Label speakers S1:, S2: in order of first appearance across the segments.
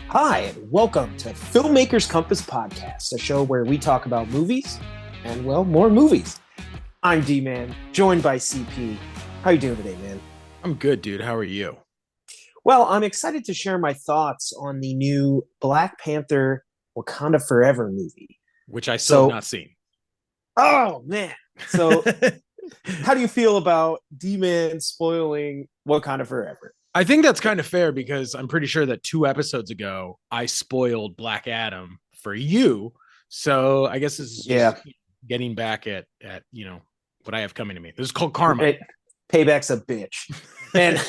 S1: Hi, and welcome to Filmmakers Compass Podcast, a show where we talk about movies and, well, more movies. I'm D-Man, joined by CP. How you doing today, man?
S2: I'm good, dude. How are you?
S1: Well, I'm excited to share my thoughts on the new Black Panther Wakanda Forever movie.
S2: Which I still have
S1: So,
S2: not seen.
S1: oh, man. So, how do you feel about D-Man spoiling Wakanda Forever?
S2: I think that's kind of fair because I'm pretty sure that 2 episodes ago I spoiled Black Adam for you. So I guess this is
S1: Yeah.
S2: just getting back at what I have coming to me. This is called karma.
S1: Payback's a bitch. And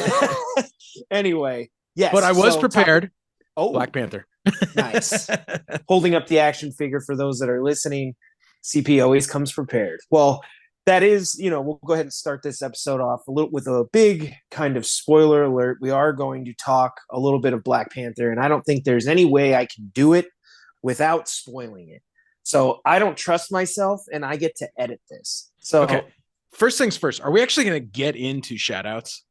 S1: anyway, yes.
S2: But I was prepared.
S1: Oh,
S2: Black Panther.
S1: Nice. Holding up the action figure for those that are listening. CP always comes prepared. Well, that is, we'll go ahead and start this episode off with a big kind of spoiler alert. We are going to talk a little bit of Black Panther, and I don't think there's any way I can do it without spoiling it. So I don't trust myself, and I get to edit this. So
S2: okay. First things first, are we actually going to get into shout outs?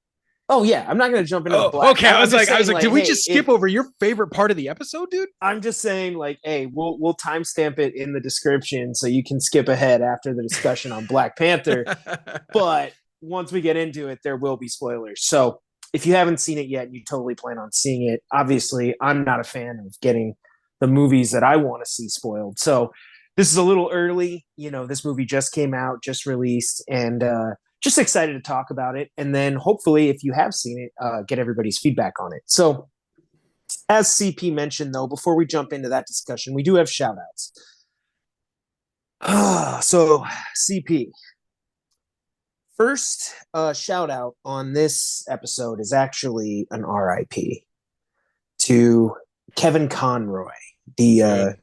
S1: Oh yeah, I'm not going to jump into the black.
S2: Okay, I was like, did we just skip over your favorite part of the episode, dude?
S1: I'm just saying, like, hey, we'll timestamp it in the description so you can skip ahead after the discussion on Black Panther. But once we get into it, there will be spoilers. So if you haven't seen it yet, and you totally plan on seeing it. Obviously, I'm not a fan of getting the movies that I want to see spoiled. So this is a little early. This movie just came out, just released, and just excited to talk about it. And then hopefully, if you have seen it, get everybody's feedback on it. So as CP mentioned, though, before we jump into that discussion, we do have shout outs. So CP, first shout out on this episode is actually an RIP to Kevin Conroy, the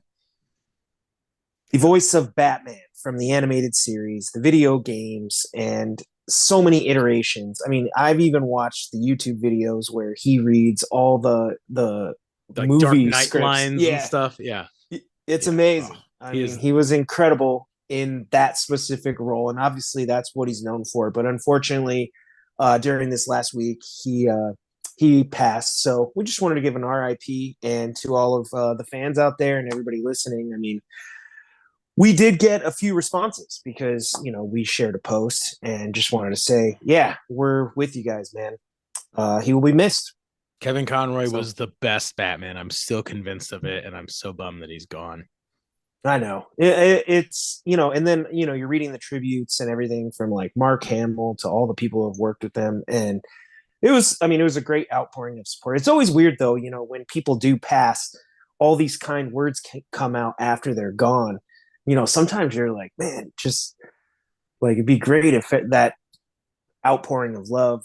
S1: voice of Batman from the animated series, the video games, and so many iterations. I mean, I've even watched the YouTube videos where he reads all the
S2: like
S1: movie
S2: Dark Knight
S1: scripts.
S2: lines and stuff. Yeah,
S1: it's amazing. He was incredible in that specific role, and obviously that's what he's known for. But unfortunately, during this last week, he passed. So we just wanted to give an RIP and to all of the fans out there and everybody listening. I mean, we did get a few responses because, we shared a post and just wanted to say, yeah, we're with you guys, man. He will be missed.
S2: Kevin Conroy was the best Batman. I'm still convinced of it, and I'm so bummed that he's gone.
S1: I know. It's, and then, you're reading the tributes and everything from like Mark Hamill to all the people who have worked with them. And it was a great outpouring of support. It's always weird, though, when people do pass, all these kind words can come out after they're gone. Sometimes you're like, man, just like it'd be great if that outpouring of love,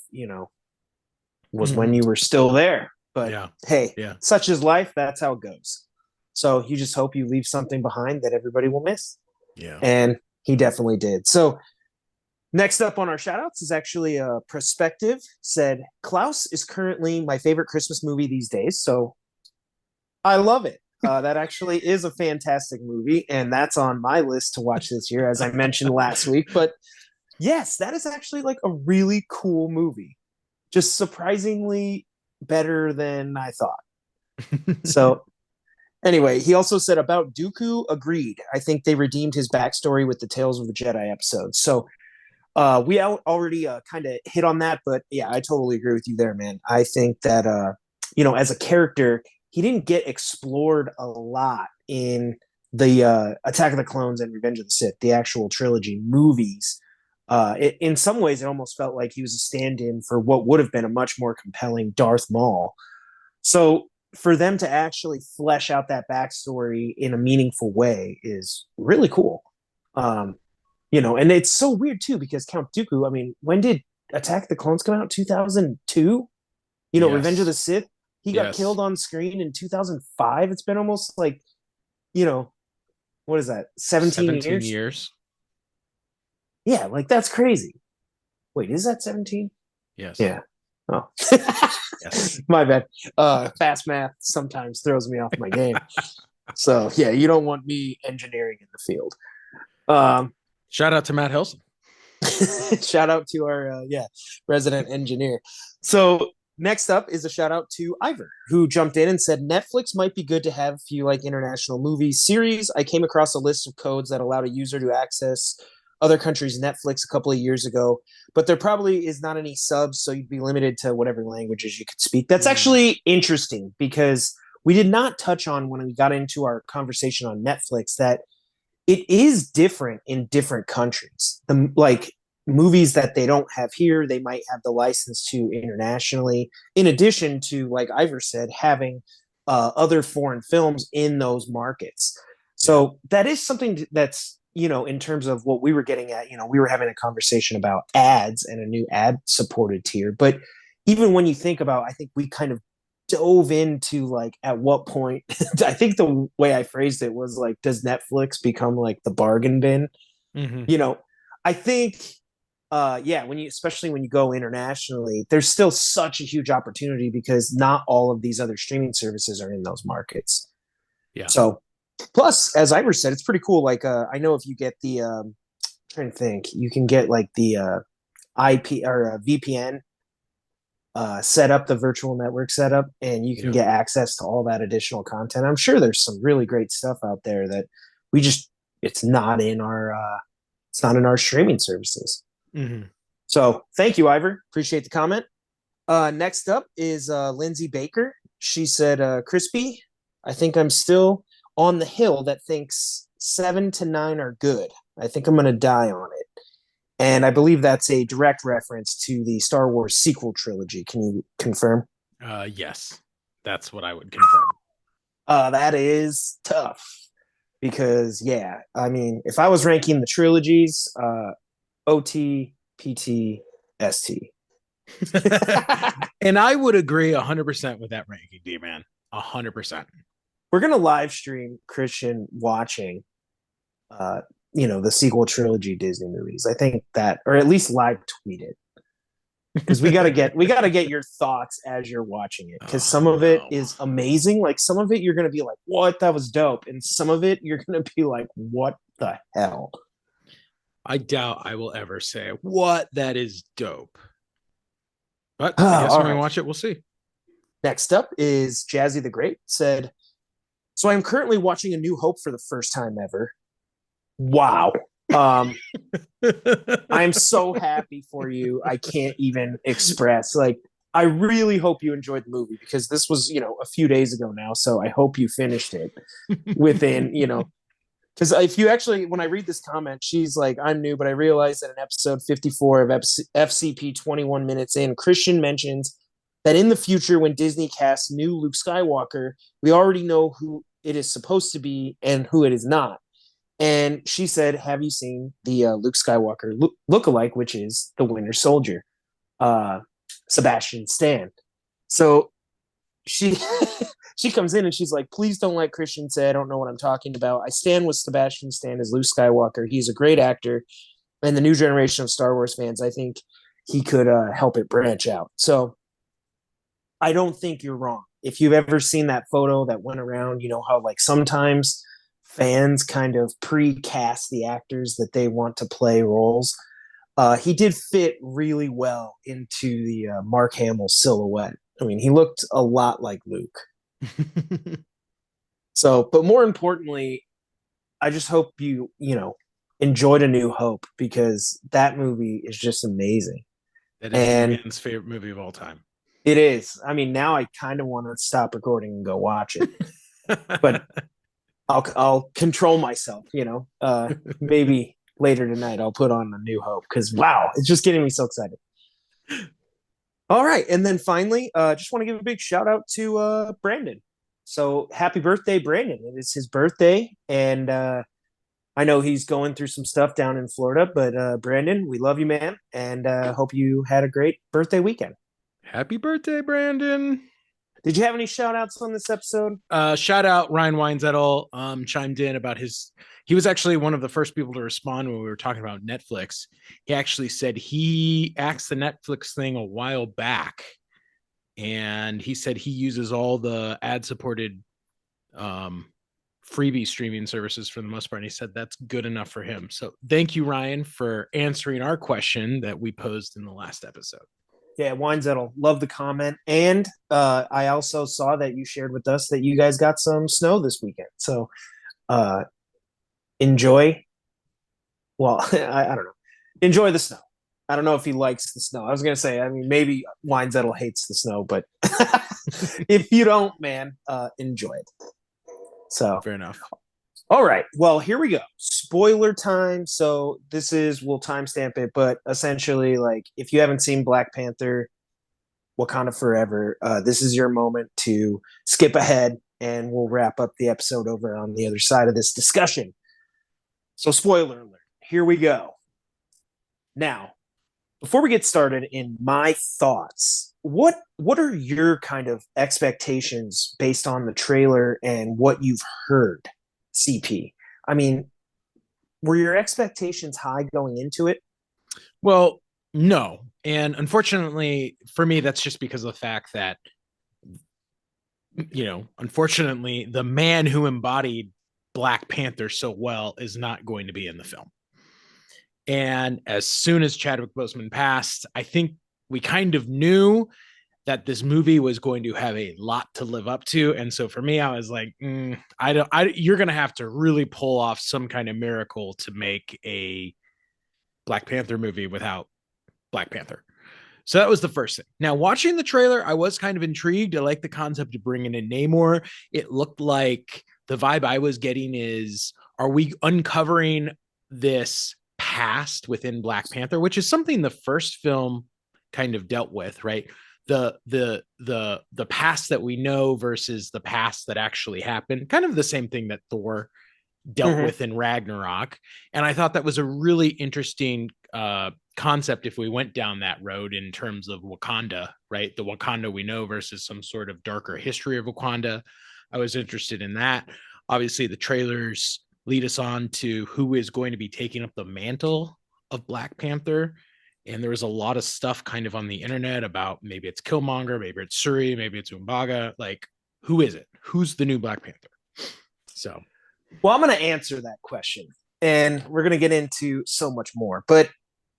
S1: was when you were still there. But hey, such is life. That's how it goes. So you just hope you leave something behind that everybody will miss.
S2: Yeah.
S1: And he definitely did. So next up on our shout outs is actually a perspective said, Klaus is currently my favorite Christmas movie these days. So I love it. That actually is a fantastic movie, and that's on my list to watch this year, as I mentioned last week. But yes, that is actually like a really cool movie. Just surprisingly better than I thought. So anyway, he also said about Dooku, agreed. I think they redeemed his backstory with the Tales of the Jedi episode. So we already kind of hit on that, but yeah, I totally agree with you there, man. I think that, as a character, he didn't get explored a lot in the Attack of the Clones and Revenge of the Sith, the actual trilogy movies. In some ways, it almost felt like he was a stand-in for what would have been a much more compelling Darth Maul. So for them to actually flesh out that backstory in a meaningful way is really cool. And it's so weird too, because Count Dooku, I mean, when did Attack of the Clones come out? 2002? Yes. Revenge of the Sith? He got killed on screen in 2005. It's been almost like, what is that? 17
S2: years?
S1: Yeah, like that's crazy. Wait, is that 17?
S2: Yes.
S1: Yeah. Oh.
S2: Yes.
S1: My bad. Fast math sometimes throws me off my game. So, yeah, you don't want me engineering in the field.
S2: Shout out to Matt Helson.
S1: Shout out to our resident engineer. So Next up is a shout out to Ivor, who jumped in and said Netflix might be good to have if you like international movies series. I came across a list of codes that allowed a user to access other countries' Netflix a couple of years ago, but there probably is not any subs, so you'd be limited to whatever languages you could speak. That's actually interesting because we did not touch on when we got into our conversation on Netflix that it is different in different countries. The like movies that they don't have here, they might have the license to internationally. In addition to, like Ivor said, having other foreign films in those markets. So that is something that's in terms of what we were getting at. We were having a conversation about ads and a new ad supported tier, but even when you think about, I think we kind of dove into like at what point I think the way I phrased it was like, does Netflix become like the bargain bin?
S2: Mm-hmm.
S1: I think when you especially when you go internationally, there's still such a huge opportunity because not all of these other streaming services are in those markets.
S2: Yeah.
S1: So plus, as Ivor said, it's pretty cool. Like I know if you get the trying to think, you can get like the IP or VPN set up, the virtual network setup, and you can get access to all that additional content. I'm sure there's some really great stuff out there that we just it's not in our streaming services.
S2: Mm-hmm.
S1: So thank you, Ivor. Appreciate the comment. Next up is Lindsay Baker. She said, Crispy, I think I'm still on the hill that thinks 7 to 9 are good. I think I'm going to die on it. And I believe that's a direct reference to the Star Wars sequel trilogy. Can you confirm?
S2: Yes, that's what I would confirm.
S1: That is tough because, I mean, if I was ranking the trilogies, OT, PT, ST.
S2: And I would agree 100% with that ranking, D-Man. 100%.
S1: We're going to live stream Christian watching the sequel trilogy Disney movies. I think that, or at least live tweet it, because we gotta get your thoughts as you're watching it, because some of it is amazing. Like some of it you're gonna be like, what, that was dope, and some of it you're gonna be like, what the hell.
S2: I doubt I will ever say what, that is dope, but I guess when I watch it, we'll see.
S1: Next up is Jazzy the Great. Said, so I'm currently watching A New Hope for the first time ever. Wow. I'm so happy for you. I can't even express. Like, I really hope you enjoyed the movie, because this was, a few days ago now. So I hope you finished it within, because if you actually, when I read this comment, she's like, I'm new, but I realized that in episode 54 of FCP 21 minutes in, Christian mentions that in the future, when Disney casts new Luke Skywalker, we already know who it is supposed to be and who it is not. And she said, have you seen the Luke Skywalker lookalike, which is the Winter Soldier, Sebastian Stan? So she she comes in and she's like, please don't let Christian say I don't know what I'm talking about. I stand with Sebastian Stan as Luke Skywalker. He's a great actor. And the new generation of Star Wars fans, I think he could help it branch out. So I don't think you're wrong. If you've ever seen that photo that went around, how like sometimes fans kind of pre-cast the actors that they want to play roles. He did fit really well into the Mark Hamill silhouette. I mean, he looked a lot like Luke. So, but more importantly, I just hope you enjoyed A New Hope, because that movie is just amazing.
S2: That is man's favorite movie of all time.
S1: It is. I mean, now I kind of want to stop recording and go watch it, but I'll control myself. Maybe later tonight I'll put on A New Hope, because wow, it's just getting me so excited. All right, and then finally, just want to give a big shout out to Brandon. So happy birthday, Brandon! It is his birthday, and I know he's going through some stuff down in Florida, but Brandon, we love you, man, and hope you had a great birthday weekend.
S2: Happy birthday, Brandon.
S1: Did you have any shout outs on this episode?
S2: Shout out Ryan Weinzettel, chimed in about he was actually one of the first people to respond when we were talking about Netflix. He actually said he axed the Netflix thing a while back, and he said he uses all the ad supported freebie streaming services for the most part. And he said that's good enough for him. So thank you, Ryan, for answering our question that we posed in the last episode.
S1: Yeah, Winezettel, love the comment. And I also saw that you shared with us that you guys got some snow this weekend. So uh, enjoy. Well, I don't know. Enjoy the snow. I don't know if he likes the snow. I was gonna say, I mean, maybe Winezettel hates the snow, but if you don't, man, enjoy it. So,
S2: Fair enough.
S1: all right. Well, here we go. Spoiler time. So this is we'll timestamp it, but essentially, like, if you haven't seen Black Panther, Wakanda Forever, this is your moment to skip ahead, and we'll wrap up the episode over on the other side of this discussion. So, spoiler alert. Here we go. Now, before we get started in my thoughts, what are your kind of expectations based on the trailer and what you've heard, CP? I mean, were your expectations high going into it?
S2: Well, no. And unfortunately, for me, that's just because of the fact that, unfortunately, the man who embodied Black Panther so well is not going to be in the film. And as soon as Chadwick Boseman passed, I think we kind of knew that this movie was going to have a lot to live up to. And so for me, I was like, you're going to have to really pull off some kind of miracle to make a Black Panther movie without Black Panther. So that was the first thing. Now, watching the trailer, I was kind of intrigued. I like the concept of bringing in Namor. It looked like the vibe I was getting is, are we uncovering this past within Black Panther, which is something the first film kind of dealt with, right? The past that we know versus the past that actually happened, kind of the same thing that Thor dealt with in Ragnarok. And I thought that was a really interesting concept if we went down that road in terms of Wakanda, right? The Wakanda we know versus some sort of darker history of Wakanda. I was interested in that. Obviously, the trailers lead us on to who is going to be taking up the mantle of Black Panther. And there was a lot of stuff kind of on the internet about maybe it's Killmonger, maybe it's Shuri, maybe it's Umbaga. Like, who is it? Who's the new Black Panther? So,
S1: well, I'm going to answer that question, and we're going to get into so much more. But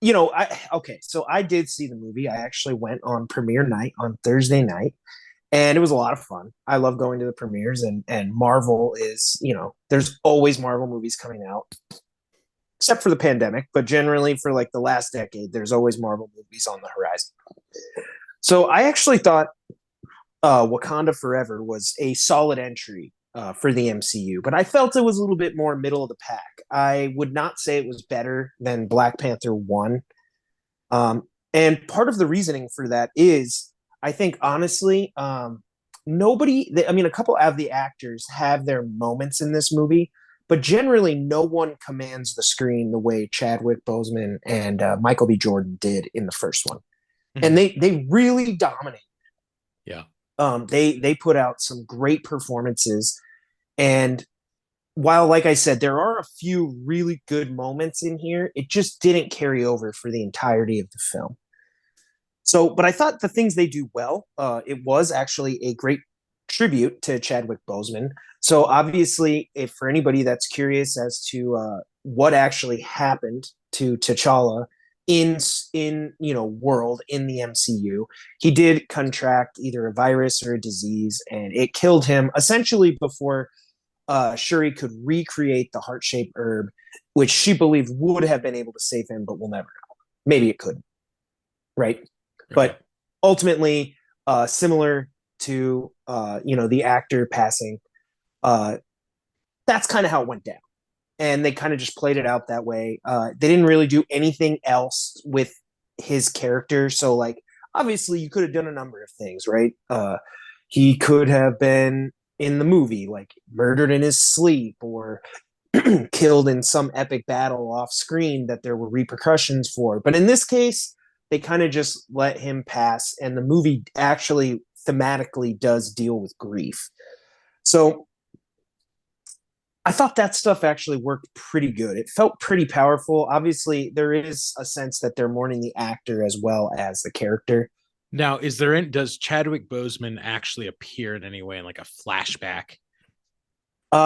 S1: so I did see the movie. I actually went on premiere night on Thursday night, and it was a lot of fun. I love going to the premieres, and Marvel is, there's always Marvel movies coming out, except for the pandemic. But generally, for like the last decade, there's always Marvel movies on the horizon. So I actually thought Wakanda Forever was a solid entry for the MCU, but I felt it was a little bit more middle of the pack. I would not say it was better than Black Panther 1. And part of the reasoning for that is, I think, honestly, a couple of the actors have their moments in this movie, but generally no one commands the screen the way Chadwick Boseman and Michael B. Jordan did in the first one. Mm-hmm. And they really dominate.
S2: Yeah.
S1: They put out some great performances, and while, like I said, there are a few really good moments in here, it just didn't carry over for the entirety of the film. So, but I thought the things they do well, it was actually a great tribute to Chadwick Boseman. So obviously, if for anybody that's curious as to what actually happened to T'Challa in world in the MCU, he did contract either a virus or a disease, and it killed him essentially before Shuri could recreate the heart-shaped herb, which she believed would have been able to save him, but we'll never know. Maybe it could, right? Okay. But ultimately, similar to the actor passing, that's kind of how it went down. And they kind of just played it out that way. They didn't really do anything else with his character. So, like, obviously, you could have done a number of things, right? He could have been in the movie, like murdered in his sleep or killed in some epic battle off screen that there were repercussions for. But in this case, they kind of just let him pass. And the movie actually thematically does deal with grief. So I thought that stuff actually worked pretty good. It felt pretty powerful. Obviously, there is a sense that they're mourning the actor as well as the character.
S2: Now, does Chadwick Boseman actually appear in any way in like a flashback?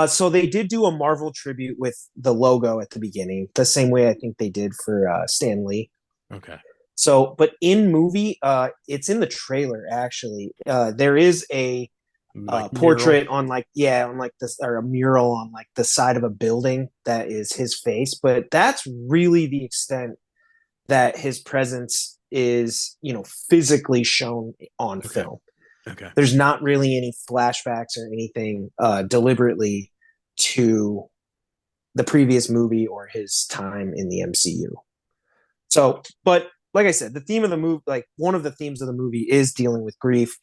S1: So they did do a Marvel tribute with the logo at the beginning, the same way I think they did for Stan Lee.
S2: Okay.
S1: So, but in movie, it's in the trailer actually. There is a
S2: Like mural.
S1: portrait on like on like this, or a mural on like the side of a building that is his face, but that's really the extent that his presence is, physically shown on
S2: Okay.
S1: film.
S2: Okay.
S1: There's not really any flashbacks or anything deliberately to the previous movie or his time in the MCU. So, but like I said, the theme of the movie, like one of the themes of the movie, is dealing with grief,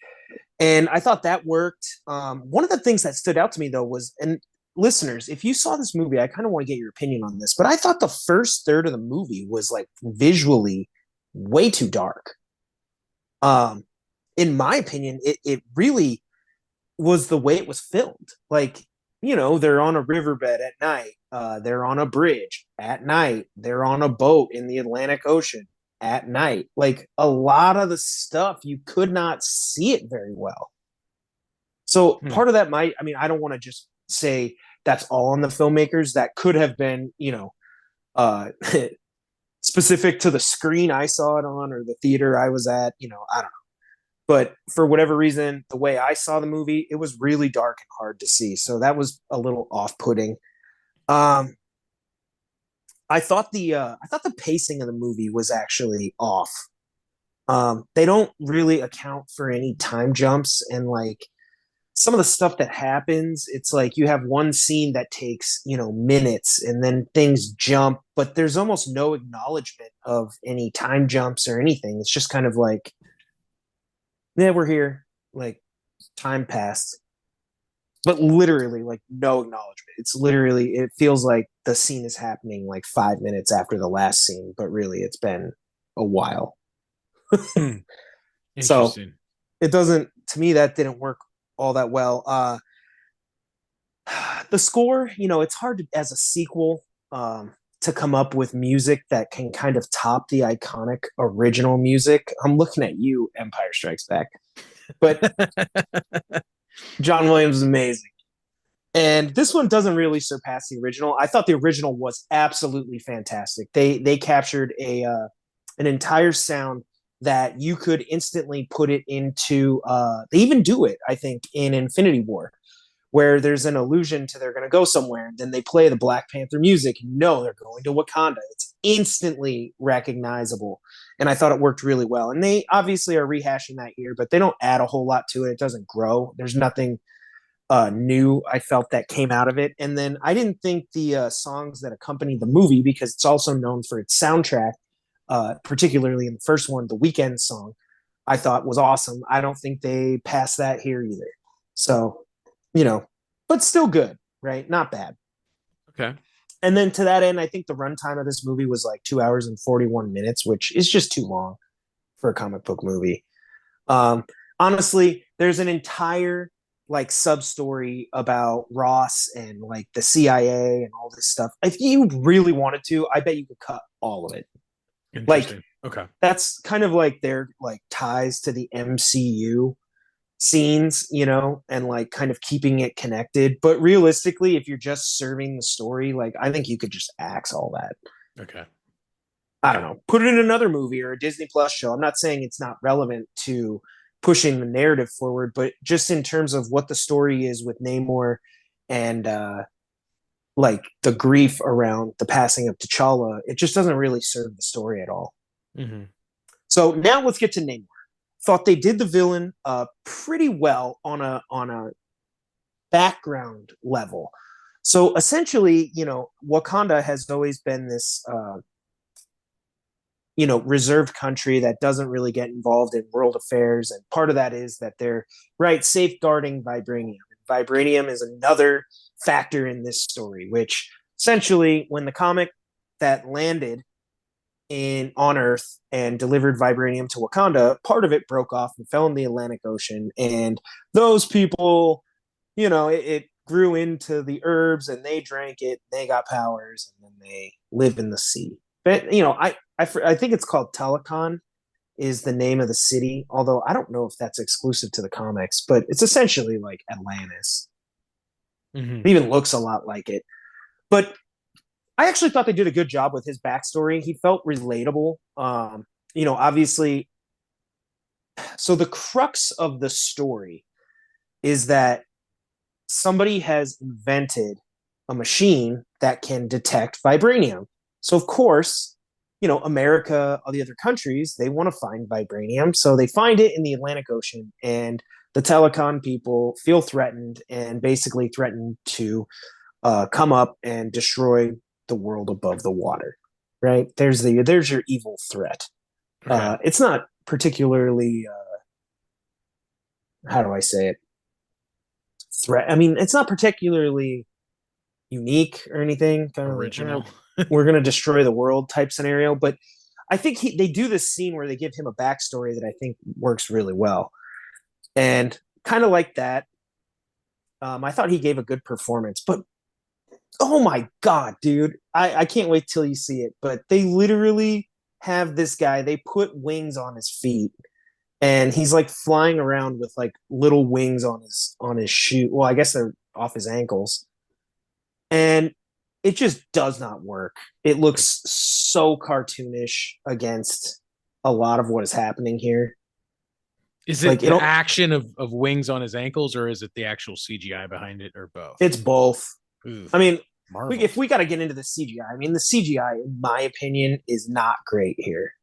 S1: and I thought that worked. One of the things that stood out to me though was, and listeners, if you saw this movie, I kind of want to get your opinion on this, but I thought the first third of the movie was like visually way too dark. Um, in my opinion, it really was the way it was filmed. Like, they're on a riverbed at night. They're on a bridge at night. They're on a boat in the Atlantic Ocean at night. Like a lot of the stuff, you could not see it very well. So
S2: Hmm.
S1: part of that might, I mean, I don't want to just say that's all on the filmmakers. That could have been, uh, specific to the screen I saw it on or the theater I was at. I don't know. But for whatever reason, the way I saw the movie, it was really dark and hard to see. So that was a little off-putting. Um, I thought the pacing of the movie was actually off. They don't really account for any time jumps, and like some of the stuff that happens, it's like you have one scene that takes, minutes, and then things jump, but there's almost no acknowledgement of any time jumps or anything. It's just kind of like, yeah, we're here. Like time passed, but literally like no acknowledgement. It's literally, it feels like the scene is happening like 5 minutes after the last scene, but really it's been a while.
S2: Hmm.
S1: So
S2: Interesting.
S1: it doesn't, to me, that didn't work all that well. The score, it's hard to, as a sequel, to come up with music that can kind of top the iconic original music. I'm looking at you, Empire Strikes Back, but John Williams is amazing. And this one doesn't really surpass the original. I thought the original was absolutely fantastic. They captured an entire sound that you could instantly put it into. They even do it, I think, in Infinity War, where there's an allusion to they're going to go somewhere, and then they play the Black Panther music. No, they're going to Wakanda. It's instantly recognizable, and I thought it worked really well. And they obviously are rehashing that here, but they don't add a whole lot to it. It doesn't grow. There's nothing new I felt that came out of it. And then I didn't think the songs that accompanied the movie, because it's also known for its soundtrack, particularly in the first one, the Weekend song, I thought was awesome. I don't think they passed that here either. So, you know, but still good, right? Not bad.
S2: Okay.
S1: And then to that end, I think the runtime of this movie was like 2 hours and 41 minutes, which is just too long for a comic book movie. Um, Honestly, there's an entire like sub story about Ross and like the CIA and all this stuff. If you really wanted to, I bet you could cut all of it. Like
S2: Interesting. Okay.
S1: that's kind of like their like ties to the MCU scenes, and like kind of keeping it connected. But realistically, if you're just serving the story, like I think you could just axe all that.
S2: Okay.
S1: I don't
S2: Okay.
S1: know, put it in another movie or a Disney Plus show. I'm not saying it's not relevant to pushing the narrative forward, but just in terms of what the story is with Namor and like the grief around the passing of T'Challa, it just doesn't really serve the story at all.
S2: Hmm.
S1: So now let's get to Namor. Thought they did the villain pretty well on a background level. So essentially, Wakanda has always been this reserved country that doesn't really get involved in world affairs, and part of that is that they're right safeguarding vibranium. Vibranium is another factor in this story, which essentially when the comic that landed in on Earth and delivered vibranium to Wakanda, part of it broke off and fell in the Atlantic Ocean, and those people, it grew into the herbs and they drank it, they got powers, and then they live in the sea. But I think it's called Telecon is the name of the city, although I don't know if that's exclusive to the comics, but it's essentially like Atlantis.
S2: Hmm.
S1: It even looks a lot like it. But I actually thought they did a good job with his backstory. He felt relatable. obviously, so the crux of the story is that somebody has invented a machine that can detect vibranium. So of course, America, all the other countries, they want to find vibranium. So they find it in the Atlantic Ocean, and the Telecon people feel threatened and basically threaten to come up and destroy the world above the water. Right? There's your evil threat.
S2: Okay.
S1: It's not particularly how do I say it? Threat. I mean, it's not particularly unique or anything. Kind of like,
S2: Original.
S1: we're gonna destroy the world type scenario. But I think they do this scene where they give him a backstory that I think works really well, and kind of like that. I thought he gave a good performance, but oh my god, dude, I can't wait till you see it. But they literally have this guy. They put wings on his feet, and he's like flying around with like little wings on his shoe. Well, I guess they're off his ankles, and it just does not work. It looks so cartoonish against a lot of what is happening here.
S2: Is
S1: Like
S2: it
S1: it
S2: the
S1: don't.
S2: action of wings on his ankles, or is it the actual CGI behind it, or both?
S1: It's both.
S2: Ooh,
S1: I mean,
S2: Marvel.
S1: if we got to get into the CGI, I mean, the CGI, in my opinion, is not great here.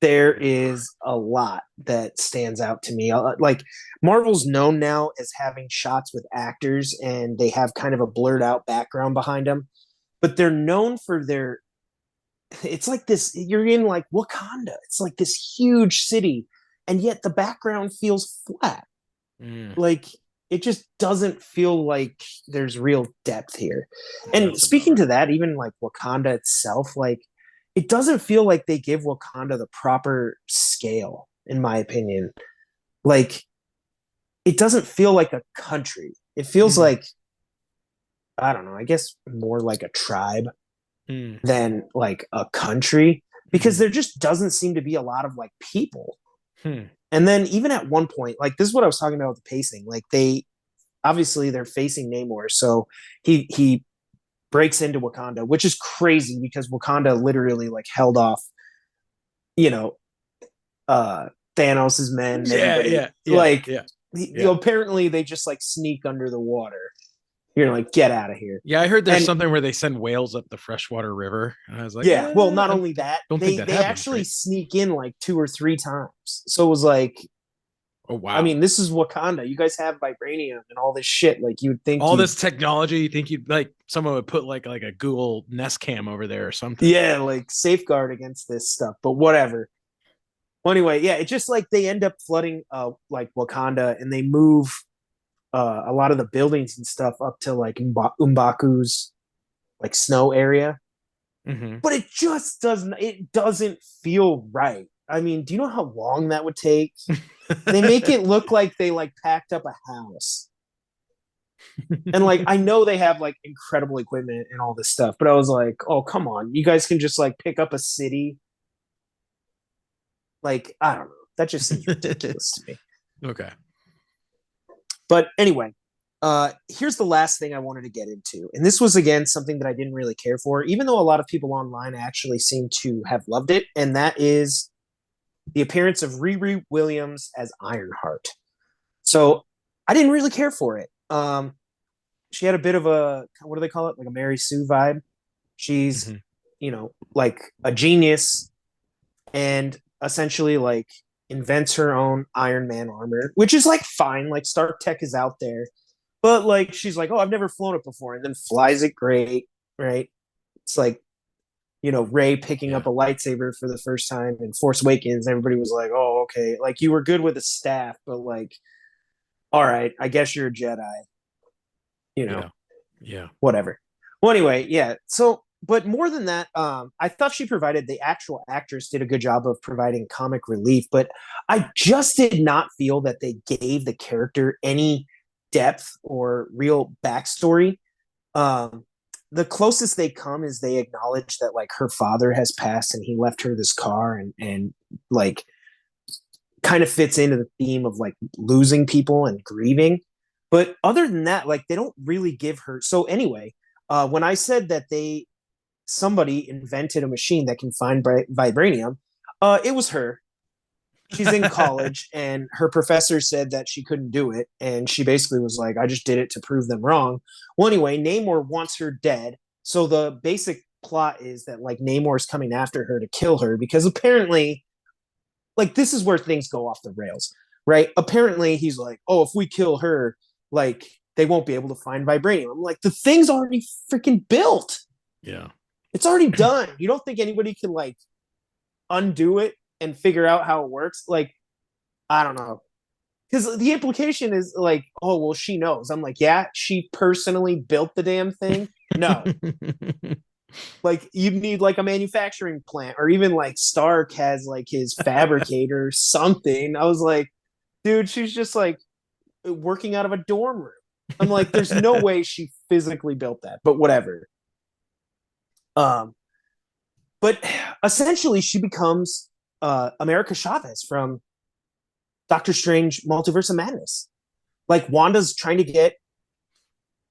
S1: There is a lot that stands out to me. Like Marvel's known now as having shots with actors, and they have kind of a blurred out background behind them, but they're known for their. It's like this. You're in like Wakanda. It's like this huge city, and yet the background feels flat.
S2: Mm,
S1: Like it just doesn't feel like there's real depth here. And
S2: that's a
S1: speaking
S2: bummer.
S1: to that, even like Wakanda itself, like it doesn't feel like they give Wakanda the proper scale, in my opinion. Like it doesn't feel like a country. It feels
S2: Mm,
S1: like, I don't know, I guess more like a tribe
S2: mm,
S1: than like a country, because
S2: mm,
S1: there just doesn't seem to be a lot of like people.
S2: hmm.
S1: And then even at one point, like this is what I was talking about with the pacing. Like they obviously they're facing Namor, so he breaks into Wakanda, which is crazy because Wakanda literally like held off, you know, uh Thanos's men and
S2: Yeah,
S1: everybody.
S2: yeah, yeah,
S1: Like,
S2: yeah, yeah.
S1: apparently they just like sneak under the water. You're like, get out of here.
S2: Yeah, I heard there's
S1: And
S2: something where they send whales up the freshwater river, and I was like,
S1: yeah, well, not
S2: I
S1: only that,
S2: don't think that
S1: they
S2: happens,
S1: actually
S2: right?
S1: sneak in like two or three times. So it was like,
S2: Oh
S1: I
S2: wow,
S1: mean, this is Wakanda. You guys have vibranium and all this shit. Like you would think
S2: all
S1: you'd,
S2: this technology. You think you'd like someone would put like a Google Nest Cam over there or something?
S1: yeah, like safeguard against this stuff, but whatever. Well, anyway, yeah, it's just like they end up flooding like Wakanda, and they move a lot of the buildings and stuff up to like Umbaku's like snow area.
S2: Mm-hmm.
S1: But it doesn't feel right. I mean, do you know how long that would take? They make it look like they like packed up a house. And like I know they have like incredible equipment and all this stuff, but I was like, "Oh, come on. You guys can just like pick up a city." Like, I don't know. That just seems ridiculous to me.
S2: Okay.
S1: But anyway, here's the last thing I wanted to get into. And this was, again, something that I didn't really care for, even though a lot of people online actually seem to have loved it. And that is the appearance of Riri Williams as Ironheart. So I didn't really care for it. She had a bit of a, what do they call it? Like a Mary Sue vibe. She's,
S2: Mm-hmm.
S1: like a genius, and essentially like invents her own Iron Man armor, which is like fine. Like Stark Tech is out there, but like she's like, oh, I've never flown it before, and then flies it great, right? It's like, Ray picking
S2: Yeah.
S1: up a lightsaber for the first time in Force Awakens. Everybody was like, oh, okay, like you were good with a staff, but like, all right, I guess you're a Jedi, you know,
S2: Yeah. Yeah.
S1: whatever. Well, anyway, yeah. So, but more than that, I thought she provided the actual actress did a good job of providing comic relief, but I just did not feel that they gave the character any depth or real backstory. Um, the closest they come is they acknowledge that like her father has passed and he left her this car, and like kind of fits into the theme of like losing people and grieving. But other than that, like they don't really give her. So anyway, when I said that somebody invented a machine that can find vibranium, It was her. She's in college, and her professor said that she couldn't do it, and she basically was like, "I just did it to prove them wrong." Well, anyway, Namor wants her dead, so the basic plot is that like Namor's coming after her to kill her because apparently, like this is where things go off the rails, right? Apparently, he's like, "Oh, if we kill her, like they won't be able to find vibranium." I'm like, the thing's already freaking built.
S2: Yeah.
S1: It's already done. You don't think anybody can like undo it and figure out how it works? Like, I don't know. Because the implication is like, oh, well, she knows. I'm like, yeah, she personally built the damn thing. No, like you need like a manufacturing plant, or even like Stark has like his fabricator or something. I was like, dude, she's just like working out of a dorm room. I'm like, there's no way she physically built that, but whatever. Um, but essentially, she becomes America Chavez from Doctor Strange Multiverse of Madness. Like Wanda's trying to get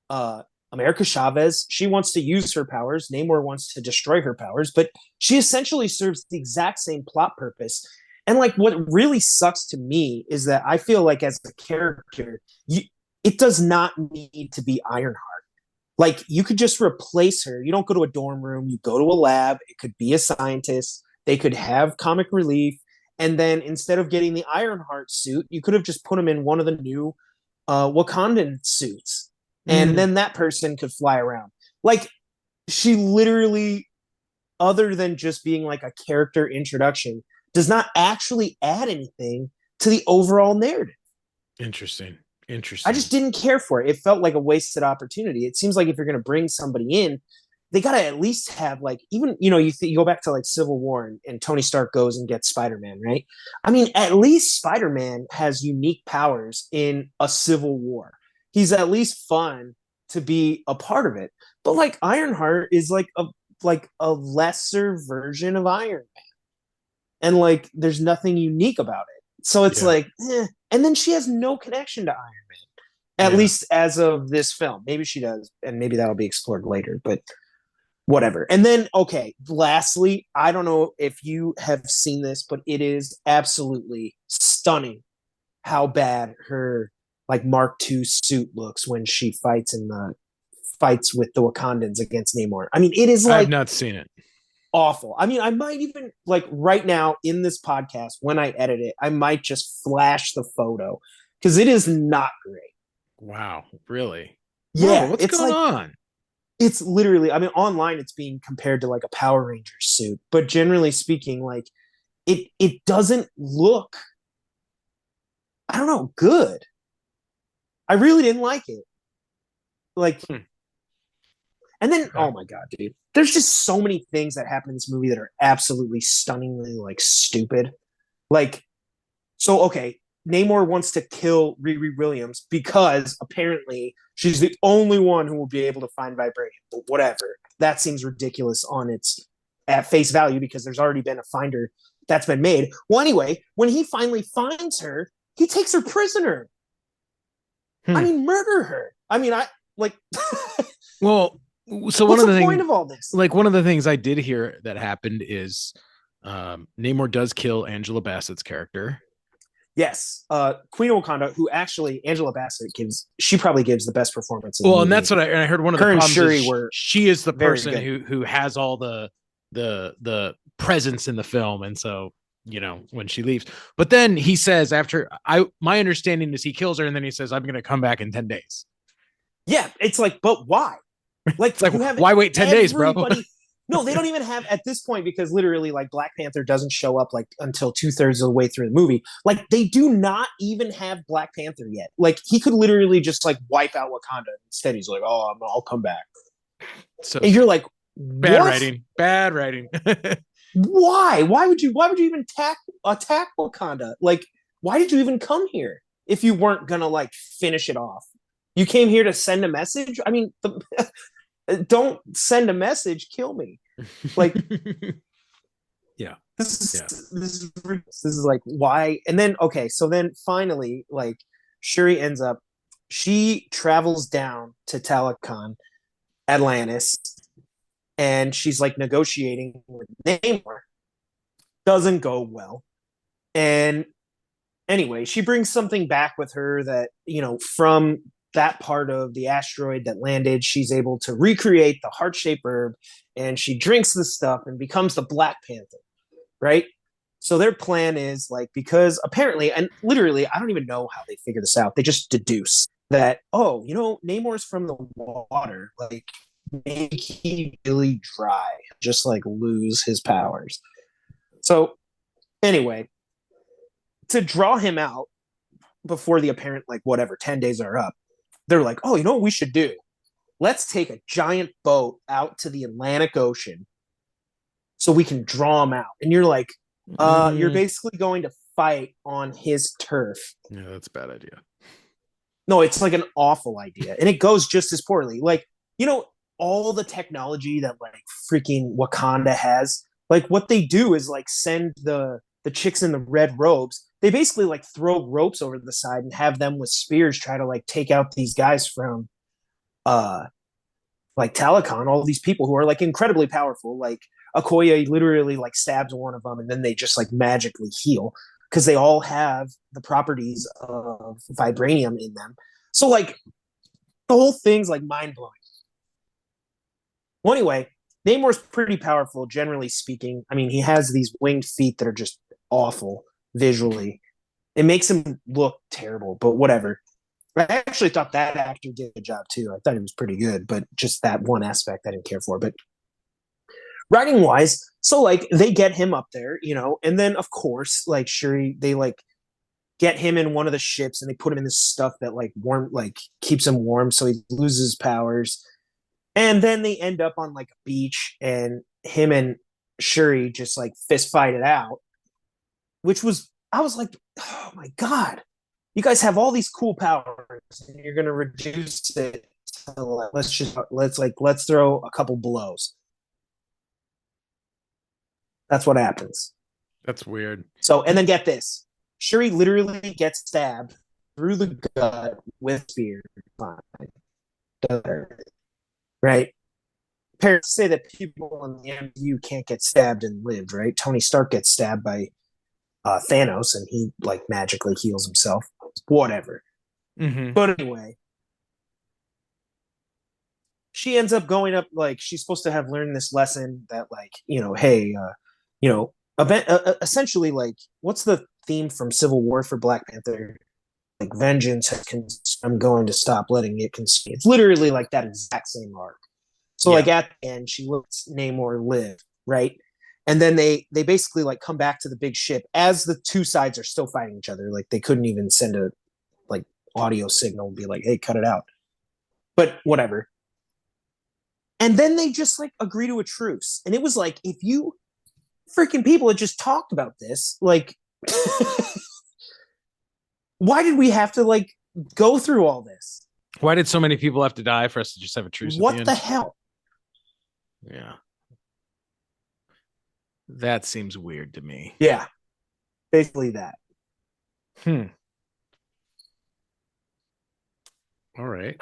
S1: uh America Chavez. She wants to use her powers. Namor wants to destroy her powers, but she essentially serves the exact same plot purpose. And like what really sucks to me is that I feel like as a character, it does not need to be Ironheart. Like you could just replace her. You don't go to a dorm room, you go to a lab. It could be a scientist. They could have comic relief. And then instead of getting the Ironheart suit, you could have just put him in one of the new Wakandan suits. And then that person could fly around. Like she literally, other than just being like a character introduction, does not actually add anything to the overall narrative.
S2: Interesting.
S1: I
S2: Interesting.
S1: just didn't care for it. It felt like a wasted opportunity. It seems like if you're going to bring somebody in, they got to at least have like, even, you go back to like Civil War, and Tony Stark goes and gets Spider-Man, right? I mean, at least Spider-Man has unique powers in a Civil War. He's at least fun to be a part of it. But like Ironheart is like a lesser version of Iron Man. And like there's nothing unique about it. So it's
S2: Yeah.
S1: like, and then she has no connection to Iron Man, at
S2: Yeah.
S1: least as of this film. Maybe she does, and maybe that'll be explored later, but whatever. And then, okay, lastly, I don't know if you have seen this, but it is absolutely stunning how bad her like Mark II suit looks when she fights in the fights with the Wakandans against Namor. I mean, it is
S2: I have
S1: like
S2: not seen it.
S1: awful. I mean, I might even like right now in this podcast when I edit it, I might just flash the photo because it is not great.
S2: Wow. Really? Marvel,
S1: Yeah,
S2: what's
S1: it's
S2: going
S1: like
S2: on?
S1: it's literally. I mean, online it's being compared to like a Power Ranger suit, but generally speaking, like it doesn't look. I don't know, good. I really didn't like it. Like,
S2: Hmm.
S1: and then
S2: Okay.
S1: oh my god, dude, there's just so many things that happen in this movie that are absolutely stunningly like stupid. Like so, okay, Namor wants to kill Riri Williams because apparently she's the only one who will be able to find vibranium. But whatever, that seems ridiculous on its at face value because there's already been a finder that's been made. Well, anyway, when he finally finds her, he takes her prisoner. I
S2: Hmm.
S1: mean, murder her. I mean, I like.
S2: Well, so
S1: What's the point of all this?
S2: one of the things I did hear that happened is Namor does kill Angela Bassett's character.
S1: Yes, Queen of Wakanda, who actually Angela Bassett gives, she probably gives the best performance in the
S2: Well, and
S1: movie.
S2: that's what I heard. One of the
S1: Her and
S2: problems
S1: Shuri
S2: is
S1: were
S2: she is the
S1: very
S2: person
S1: good.
S2: who has all the presence in the film, and so when she leaves. But then he says after my understanding is he kills her, and then he says, "I'm going to come back in 10 days."
S1: Yeah, it's like, but why? Like
S2: It's like,
S1: you have
S2: why wait 10 days, bro?
S1: everybody. No, they don't even have at this point because literally, like Black Panther doesn't show up like until 2/3 of the way through the movie. Like they do not even have Black Panther yet. Like he could literally just like wipe out Wakanda. Instead, he's like, "Oh, I'll come back,"
S2: So
S1: and you're like,
S2: bad
S1: "What?
S2: writing, bad writing.
S1: Why? Why would you? Why would you even attack Wakanda? Like, why did you even come here if you weren't gonna like finish it off? You came here to send a message. I mean, don't send a message. Kill me. Like
S2: Yeah,
S1: this is
S2: yeah.
S1: this is like why. And then okay, so then finally, like Shuri ends up. She travels down to Talakan, Atlantis, and she's like negotiating with Namor. Doesn't go well. And anyway, she brings something back with her that, from that part of the asteroid that landed, she's able to recreate the heart-shaped herb, and she drinks the stuff and becomes the Black Panther, right? So their plan is like, because apparently, and literally, I don't even know how they figure this out. They just deduce that, oh, Namor's from the water. Like, make he really dry, just like lose his powers. So anyway, to draw him out before the apparent, like, whatever, 10 days are up, they're like, oh, you know what we should do? Let's take a giant boat out to the Atlantic Ocean so we can draw him out. And you're like, you're basically going to fight on his turf.
S2: Yeah, that's a bad idea.
S1: No, it's like an awful idea. And it goes just as poorly. Like, all the technology that like freaking Wakanda has, like what they do is like send the chicks in the red robes. They basically like throw ropes over the side and have them with spears try to like take out these guys from uh like Talakon, all these people who are like incredibly powerful. Like Okoye literally like stabs one of them and then they just like magically heal because they all have the properties of vibranium in them. So like the whole thing's like mind blowing. Well, anyway, Namor's pretty powerful, generally speaking. I mean, he has these winged feet that are just awful visually. It makes him look terrible, but whatever. I actually thought that actor did a job too. I thought he was pretty good, but just that one aspect I didn't care for. But writing wise, so like they get him up there, and then of course, like Shuri, they like get him in one of the ships and they put him in this stuff that like keeps him warm so he loses powers. And then they end up on like a beach and him and Shuri just like fist fight it out, I was like, oh my God, you guys have all these cool powers and you're going to reduce it to like, let's throw a couple blows. That's what happens.
S2: That's weird.
S1: So, and then get this, Shuri literally gets stabbed through the gut with spear. Right? Parents say that people in the MCU can't get stabbed and live, right? Tony Stark gets stabbed by Thanos and he like magically heals himself. Whatever.
S2: Mm-hmm.
S1: But anyway, she ends up going up, like she's supposed to have learned this lesson that like, hey, essentially like what's the theme from Civil War for Black Panther? Like vengeance I'm going to stop letting it consume. It's literally like that exact same arc. So like at the end, she lets Namor live, right? And then they basically like come back to the big ship as the two sides are still fighting each other. Like they couldn't even send a like audio signal and be like, hey, cut it out. But whatever. And then they just like agree to a truce. And it was like, if you freaking people had just talked about this, like why did we have to like go through all this?
S2: Why did so many people have to die for us to just have a truce?
S1: What the hell?
S2: Yeah. That seems weird to me.
S1: Yeah. Basically that.
S2: All right.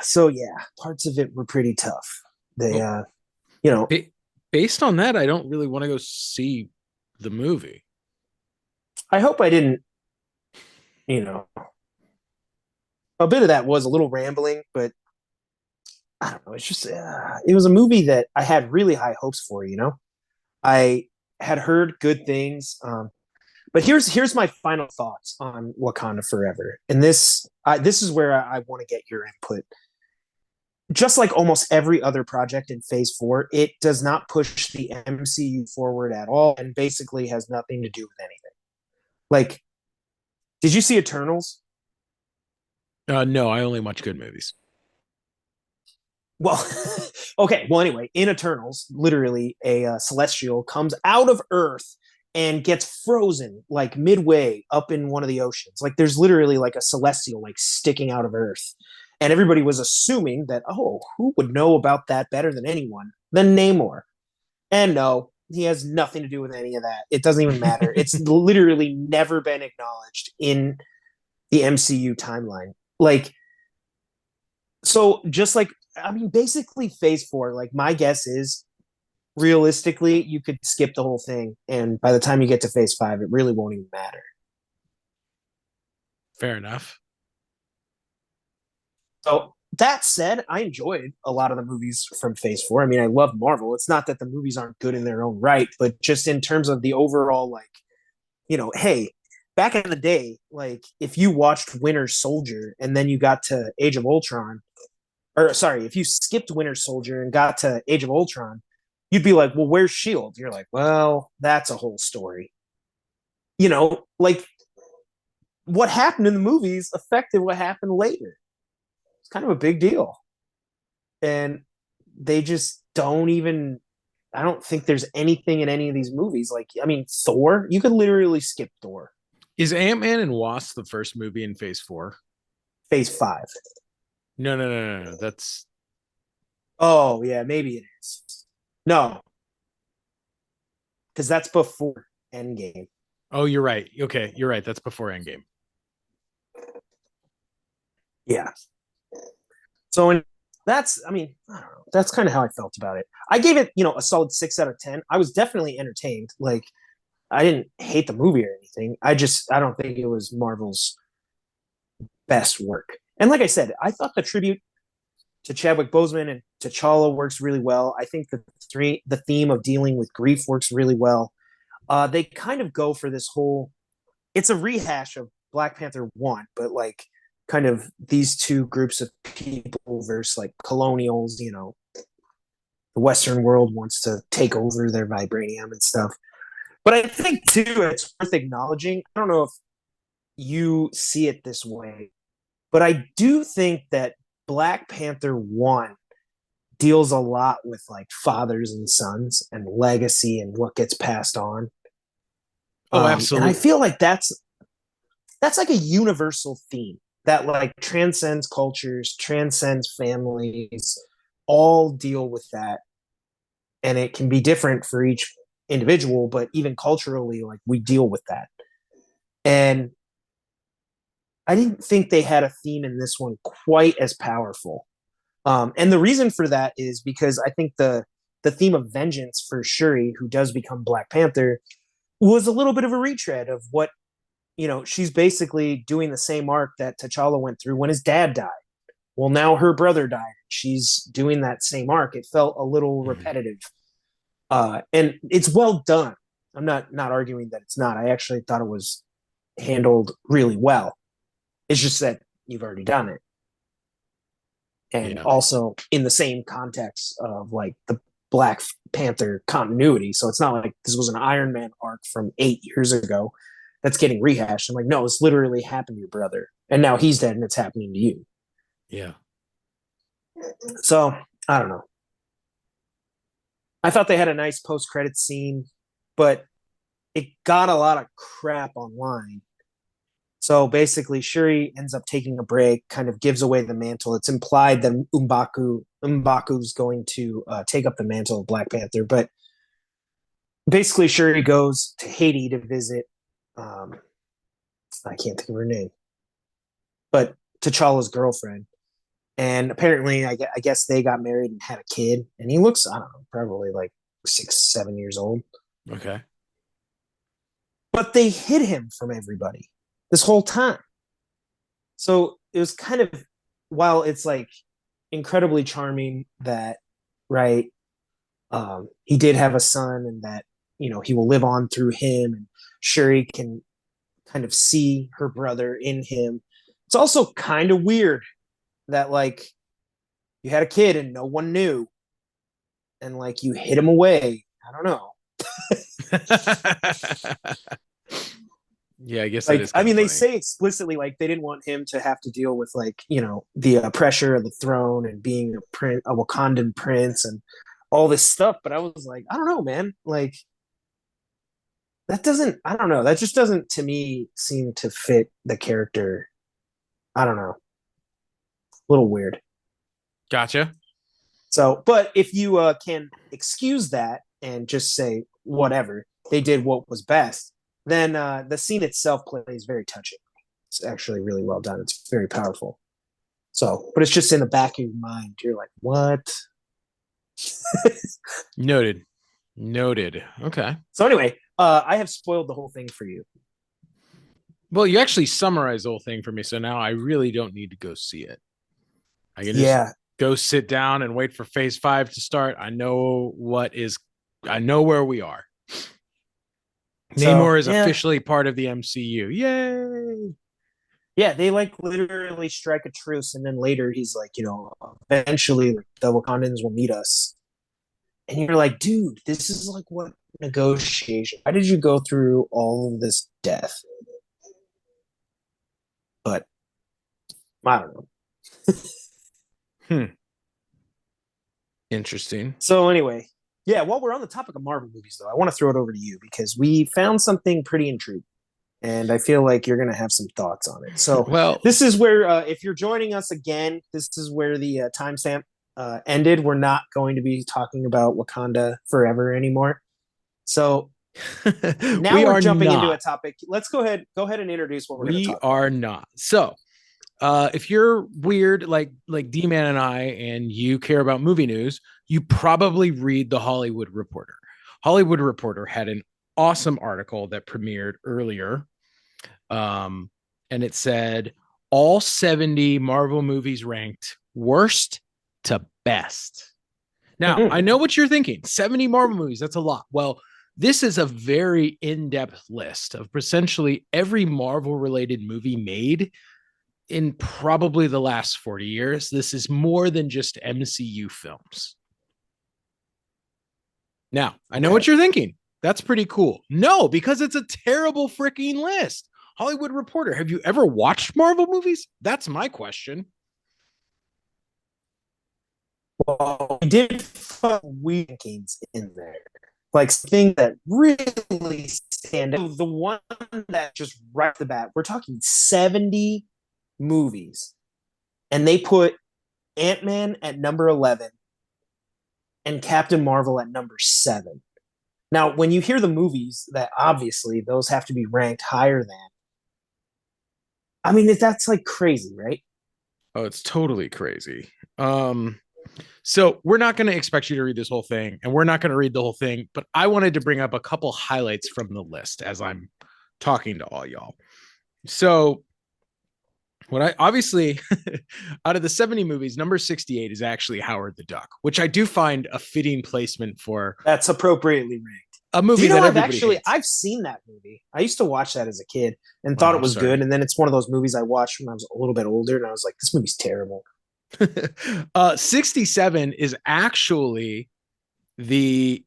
S1: So yeah, parts of it were pretty tough. They
S2: based on that, I don't really want to go see the movie.
S1: I hope I didn't, a bit of that was a little rambling, but I don't know. It's just, it was a movie that I had really high hopes for, I had heard good things. But here's my final thoughts on Wakanda Forever. And this is where I want to get your input. Just like almost every other project in Phase 4, it does not push the MCU forward at all and basically has nothing to do with anything. Like, did you see Eternals?
S2: No, I only watch good movies.
S1: Well, okay. Well, anyway, in Eternals, literally a celestial comes out of Earth and gets frozen like midway up in one of the oceans. Like there's literally like a celestial like sticking out of Earth. And everybody was assuming that, oh, who would know about that better than anyone than Namor? And no, he has nothing to do with any of that. It doesn't even matter. It's literally never been acknowledged in the MCU timeline. Like, so just like, I mean, basically Phase 4, like my guess is realistically, you could skip the whole thing, and by the time you get to phase 5, it really won't even matter.
S2: Fair enough.
S1: So that said, I enjoyed a lot of the movies from phase 4. I mean, I love Marvel. It's not that the movies aren't good in their own right, but just in terms of the overall, like, hey, back in the day, like if you watched Winter Soldier and then you got to Age of Ultron, or sorry, if you skipped Winter Soldier and got to Age of Ultron, you'd be like, well, where's Shield? You're like, well, that's a whole story. Like what happened in the movies affected what happened later. It's kind of a big deal. And they just don't even, I don't think there's anything in any of these movies. Like, I mean, Thor, you could literally skip Thor.
S2: Is Ant-Man and Wasp the first movie in phase 4?
S1: Phase 5.
S2: No, no, no, no, no. That's
S1: Oh, yeah, maybe it is. No, because that's before Endgame.
S2: oh, you're right. Okay, you're right. That's before Endgame.
S1: Yeah. So that's, I mean, I don't know. That's kind of how I felt about it. I gave it, a solid 6 out of 10. I was definitely entertained. Like, I didn't hate the movie or anything. I don't think it was Marvel's best work. And like I said, I thought the tribute to Chadwick Boseman and T'Challa works really well. I think the theme of dealing with grief works really well. They kind of go for this whole. It's a rehash of Black Panther 1, but like kind of these two groups of people versus like colonials. The Western world wants to take over their vibranium and stuff. But I think too, it's worth acknowledging. I don't know if you see it this way, but I do think that Black Panther 1 deals a lot with like fathers and sons and legacy and what gets passed on.
S2: Oh,
S1: And I
S2: absolutely.
S1: feel like that's like a universal theme that like transcends cultures, transcends families, all deal with that. And it can be different for each individual, but even culturally, like we deal with that. And I didn't think they had a theme in this one quite as powerful. And the reason for that is because I think the theme of vengeance for Shuri, who does become Black Panther, was a little bit of a retread of what she's basically doing the same arc that T'Challa went through when his dad died. Well, now her brother died. She's doing that same arc. It felt a little
S2: Mhm.
S1: repetitive, and it's well done. I'm not arguing that it's not. I actually thought it was handled really well. It's just that you've already done it, and
S2: Yeah.
S1: also in the same context of like the Black Panther continuity. So it's not like this was an Iron Man arc from 8 years ago that's getting rehashed. I'm like, no, it's literally happened to your brother, and now he's dead, and it's happening to you.
S2: Yeah.
S1: So I don't know. I thought they had a nice post credit scene, but it got a lot of crap online. So basically, Shuri ends up taking a break, kind of gives away the mantle. It's implied that M'Baku's going to take up the mantle of Black Panther, but basically, Shuri goes to Haiti to visit. Um, I can't think of her name, but T'Challa's girlfriend. And apparently, I guess they got married and had a kid. And he looks, I don't know, probably like 6, 7 years old.
S2: Okay.
S1: But they hid him from everybody this whole time. So it was kind of, while it's like incredibly charming that, right, he did have a son and that, he will live on through him. And Shuri can kind of see her brother in him. It's also kind of weird that, like, you had a kid and no one knew and like you hid him away. I don't know.
S2: Yeah, I guess that
S1: Like,
S2: is
S1: I
S2: kind of
S1: mean, they
S2: funny.
S1: say explicitly like they didn't want him to have to deal with like the pressure of the throne and being a Wakandan prince and all this stuff. But I was like, I don't know, man. Like that doesn't. I don't know. That just doesn't to me seem to fit the character. I don't know. A little weird.
S2: Gotcha.
S1: So, but if you can excuse that and just say whatever they did, what was best, then the scene itself plays very touching. It's actually really well done. It's very powerful. So, but it's just in the back of your mind. You're like, what?
S2: Noted. Noted. Okay.
S1: So anyway, I have spoiled the whole thing for you.
S2: Well, you actually summarized the whole thing for me, so now I really don't need to go see it. I can just
S1: Yeah.
S2: go sit down and wait for phase 5 to start. I know where we are.
S1: So
S2: Namor is
S1: yeah,
S2: officially part of the MCU. Yay!
S1: yeah, they like literally strike a truce, and then later he's like, eventually like, the Wakandans will meet us, and you're like, dude, this is like what negotiation? Why did you go through all of this death? But I don't know.
S2: Hmm. Interesting.
S1: So anyway, yeah, while we're on the topic of Marvel movies, though, I want to throw it over to you because we found something pretty intriguing, and I feel like you're going to have some thoughts on it. So
S2: Well,
S1: this is where, if you're joining us again, this is where the timestamp ended. We're not going to be talking about Wakanda Forever anymore. So now
S2: we
S1: we're
S2: are
S1: jumping into a
S2: not.
S1: topic. Let's go ahead and introduce what we're going to
S2: We
S1: talk about.
S2: are not. So, if you're weird like D-Man and I, and you care about movie news, you probably read the Hollywood Reporter. Hollywood Reporter had an awesome article that premiered earlier, and it said all 70 Marvel movies ranked worst to best. Now, I know what you're thinking. 70 Marvel movies, that's a lot. Well, this is a very in-depth list of essentially every Marvel related movie made in probably the last 40 years. This is more than just MCU films. Now, I know what you're thinking. That's pretty cool. No, because it's a terrible freaking list. Hollywood Reporter, have you ever watched Marvel movies? That's my question.
S1: Well, we did put rankings in there, like things that really stand out. The one that just right off the bat, we're talking 70 movies, and they put Ant-Man at number 11 and Captain Marvel at number 7. Now, when you hear the movies, that obviously those have to be ranked higher than. I mean, that's like crazy, right?
S2: Oh, it's totally crazy. So we're not going to expect you to read this whole thing, and we're not going to read the whole thing, but I wanted to bring up a couple highlights from the list as I'm talking to all y'all. So what I obviously out of the 70 movies, number 68 is actually Howard the Duck, which I do find a fitting placement for
S1: That's appropriately ranked.
S2: a
S1: Do
S2: movie
S1: you know
S2: that
S1: I've
S2: everybody
S1: actually
S2: hates.
S1: I've seen that movie. I used to watch that as a kid and
S2: Oh,
S1: thought it
S2: I'm
S1: was good,
S2: sorry.
S1: and then it's one of those movies I watched when I was a little bit older, and I was like, this movie's terrible.
S2: 67 is actually the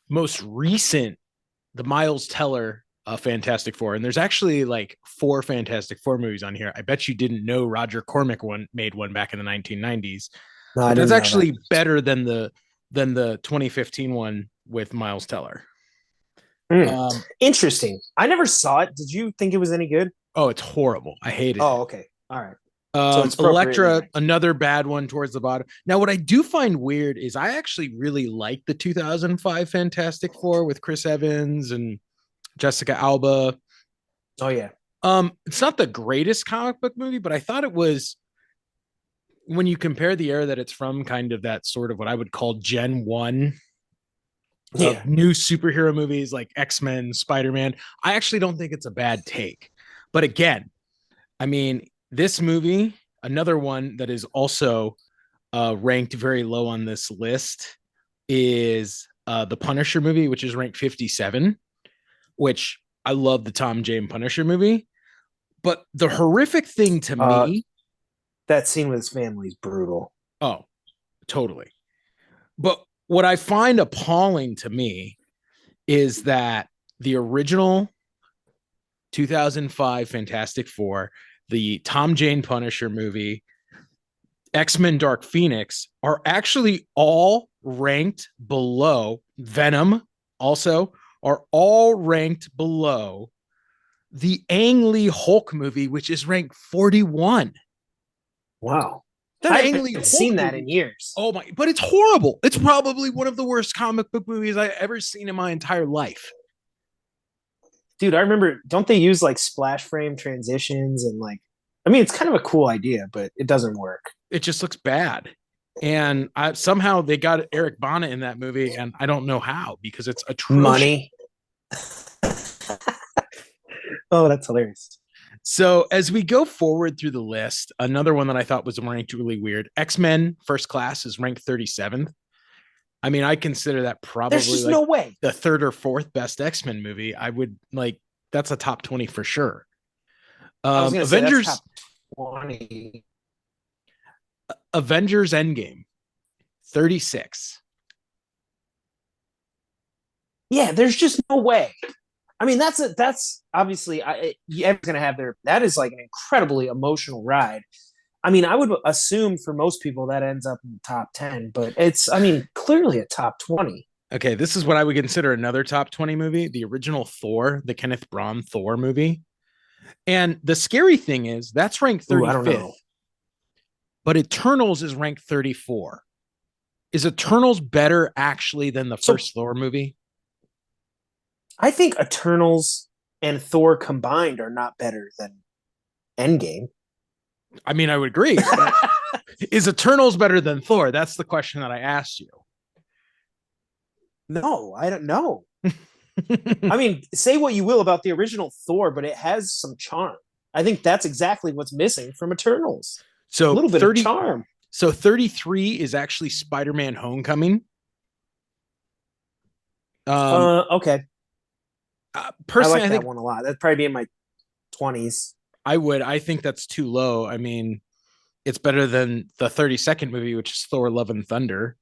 S2: most recent, the Miles Teller Fantastic Four. And there's actually like 4 Fantastic Four movies on here. I bet you didn't know Roger Cormick made one back in the 1990s,
S1: No, I
S2: but that's
S1: didn't know that.
S2: actually better than the 2015 one with Miles Teller.
S1: Mm.
S2: Um,
S1: Interesting. I never saw it. Did you think it was any good?
S2: oh, it's horrible. I hated
S1: Oh,
S2: it.
S1: okay. All right. So it's appropriately
S2: Elektra,
S1: ranked.
S2: another bad one towards the bottom. Now, what I do find weird is I actually really like the 2005 Fantastic Four with Chris Evans and Jessica Alba.
S1: Oh yeah.
S2: It's not the greatest comic book movie, but I thought it was, when you compare the era that it's from, kind of that sort of what I would call Gen 1
S1: Yeah.
S2: of new superhero movies like X-Men, Spider-Man. I actually don't think it's a bad take. But again, I mean, this movie, another one that is also ranked very low on this list, is the Punisher movie, which is ranked 57, which I love the Tom Jane Punisher movie. But the horrific thing to
S1: Uh,
S2: me,
S1: that scene with his family is brutal.
S2: oh, totally. But what I find appalling to me is that the original 2005 Fantastic Four, the Tom Jane Punisher movie, X-Men Dark Phoenix are actually all ranked below Venom, also are all ranked below the Ang Lee Hulk movie, which is ranked 41.
S1: Wow.
S2: That
S1: I
S2: Ang Lee
S1: haven't
S2: Hulk
S1: seen that
S2: movie.
S1: in years.
S2: Oh my, but it's horrible. It's probably one of the worst comic book movies I've ever seen in my entire life.
S1: Dude, I remember, don't they use like splash frame transitions and like, I mean, it's kind of a cool idea, but it doesn't work.
S2: It just looks bad. And somehow they got Eric Bana in that movie, and I don't know how because it's atrocious.
S1: Money. Oh, that's hilarious.
S2: So as we go forward through the list, another one that I thought was ranked really weird: X-Men First Class is ranked 37th. I mean, I consider that
S1: There's
S2: probably
S1: just
S2: like
S1: no way.
S2: the third or fourth best X-Men movie. I would like that's a top 20 for sure.
S1: I was gonna say that's top
S2: Avengers
S1: 20.
S2: Avengers Endgame 36.
S1: Yeah, there's just no way. I mean, that's obviously everyone's gonna have their. That is like an incredibly emotional ride. I mean, I would assume for most people that ends up in the top 10, but it's, I mean, clearly a top 20.
S2: Okay, this is what I would consider another top 20 movie, the original Thor, the Kenneth Branagh Thor movie. And the scary thing is that's ranked
S1: Ooh, I don't
S2: 35th,
S1: know.
S2: but Eternals is ranked 34. Is Eternals better actually than the
S1: So
S2: first Thor movie?
S1: I think Eternals and Thor combined are not better than Endgame.
S2: I mean, I would agree. Is Eternals better than Thor? That's the question that I asked you.
S1: No, I don't know. I mean, say what you will about the original Thor, but it has some charm. I think that's exactly what's missing from Eternals. A
S2: So
S1: little bit of
S2: 30
S1: charm.
S2: so 33 is actually Spider-Man Homecoming.
S1: Okay. I
S2: Personally,
S1: like
S2: I
S1: that
S2: think
S1: one a lot. That'd probably be in my 20s.
S2: I think that's too low. I mean, it's better than the 32nd movie, which is Thor Love and Thunder.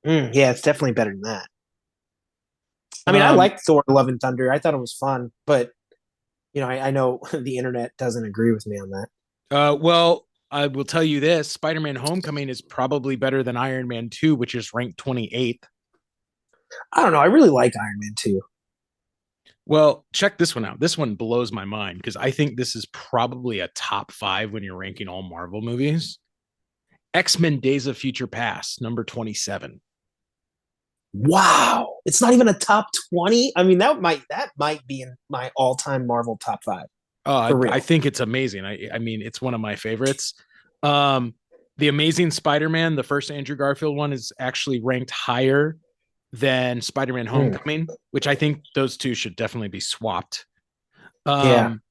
S1: Yeah, it's definitely better than that. I mean, I
S2: Um,
S1: liked Thor: Love and Thunder. I thought it was fun, but I know the internet doesn't agree with me on that.
S2: well, I will tell you this: Spider-Man: Homecoming is probably better than Iron Man 2, which is ranked 28th.
S1: I don't know. I really like Iron Man too.
S2: Well, check this one out. This one blows my mind because I think this is probably a top 5 when you're ranking all Marvel movies. X-Men: Days of Future Past, number 27.
S1: Wow, it's not even a top 20. I mean, that might be in my all-time Marvel top 5 for
S2: I
S1: real.
S2: think it's amazing. I mean, it's one of my favorites. Um, the Amazing Spider-Man, the first Andrew Garfield one, is actually ranked higher than Spider-Man
S1: Mm,
S2: Homecoming, which I think those two should definitely be swapped.
S1: yeah.
S2: Um,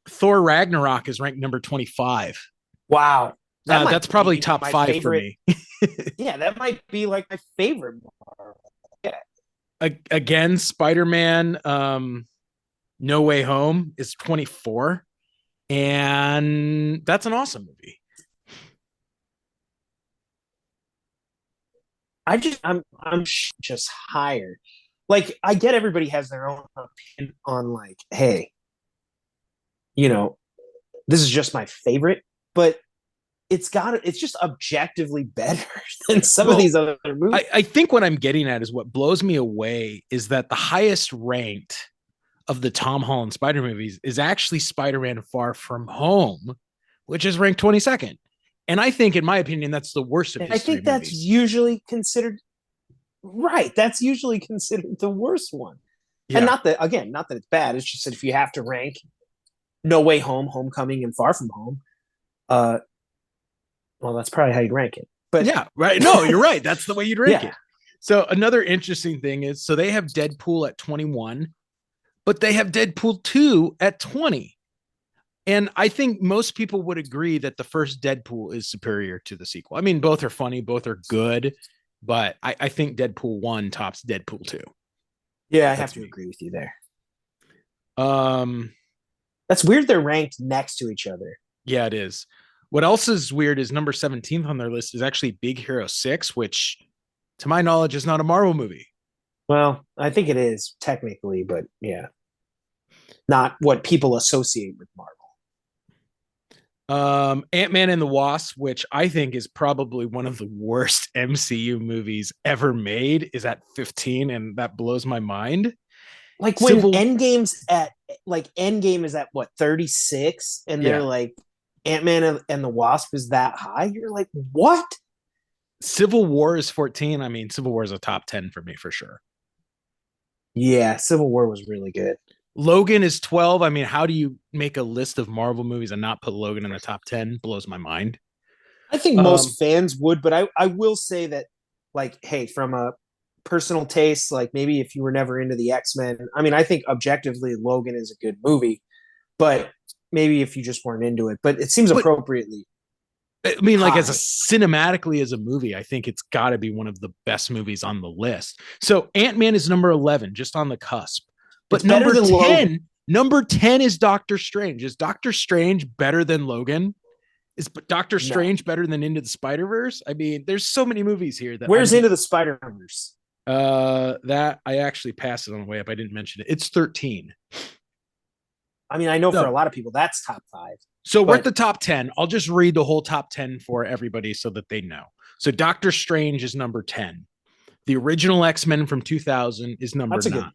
S2: Thor Ragnarok is ranked number 25.
S1: Wow, that might
S2: That's probably
S1: be
S2: top
S1: my
S2: 5 for
S1: favorite.
S2: me.
S1: Yeah, that might be like my favorite Marvel. Yeah.
S2: Again, Spider-Man No Way Home is 24. And that's an awesome movie.
S1: I'm just higher. Like I get everybody has their own opinion on like, hey, you know, this is just my favorite, but it's just objectively better than some of
S2: Well,
S1: these other movies.
S2: I think what I'm getting at is what blows me away is that the highest ranked of the Tom Holland Spider movies is actually Spider-Man Far From Home, which is ranked 22nd. And I think, in my opinion, that's the worst of
S1: And I
S2: his three
S1: think that's
S2: movies.
S1: usually considered right. That's usually considered the worst one. And
S2: Yeah.
S1: not that it's bad. It's just that if you have to rank No Way Home, Homecoming, and Far From Home, uh, well, that's probably how you rank it. But
S2: Yeah. Right. No, you're right. That's the way you'd rank
S1: yeah,
S2: it. So another interesting thing is so they have Deadpool at 21, but they have Deadpool 2 at 20. And I think most people would agree that the first Deadpool is superior to the sequel. I mean, both are funny, both are good, but I think Deadpool 1 tops Deadpool 2.
S1: yeah, I have
S2: That's
S1: to
S2: me.
S1: agree with you there.
S2: Um,
S1: That's weird. They're ranked next to each other.
S2: yeah, it is. What else is weird is number 17th on their list is actually Big Hero 6, which to my knowledge is not a Marvel movie.
S1: Well, I think it is technically, but yeah, not what people associate with Marvel.
S2: Ant-Man and the Wasp, which I think is probably one of the worst MCU movies ever made, is at 15, and that blows my mind.
S1: Like when
S2: Civil,
S1: Endgame is at what 36, and they're
S2: yeah,
S1: like Ant-Man and the Wasp is that high. You're like, what?
S2: Civil War is 14. I mean, Civil War is a top 10 for me for sure.
S1: Yeah, Civil War was really good.
S2: Logan is 12. I mean, how do you make a list of Marvel movies and not put Logan in the top 10? Blows my mind.
S1: I think
S2: Um,
S1: most fans would, but I will say that, like, hey, from a personal taste, like maybe if you were never into the X-Men, I mean, I think objectively Logan is a good movie, but maybe if you just weren't into it, but it seems
S2: but
S1: appropriately
S2: I mean, like as a
S1: high.
S2: cinematically as a movie, I think it's got to be one of the best movies on the list. So Ant-Man is number 11, just on the cusp.
S1: It's
S2: But
S1: better than Logan.
S2: number 10 is Doctor Strange. Is Doctor Strange better than Logan? Is Doctor
S1: No.
S2: Strange better than Into the Spider-Verse? I mean, there's so many movies here that I'm
S1: Where's
S2: just
S1: Into the Spider-Verse?
S2: that I actually passed it on the way up. I didn't mention it. It's 13.
S1: I mean, I know for a
S2: So
S1: lot of people that's top five,
S2: So we're at
S1: but
S2: the top 10. I'll just read the whole top 10 for everybody so that they know. So Doctor Strange is number 10. The original X-Men from 2000 is number
S1: that's a
S2: 9.
S1: good.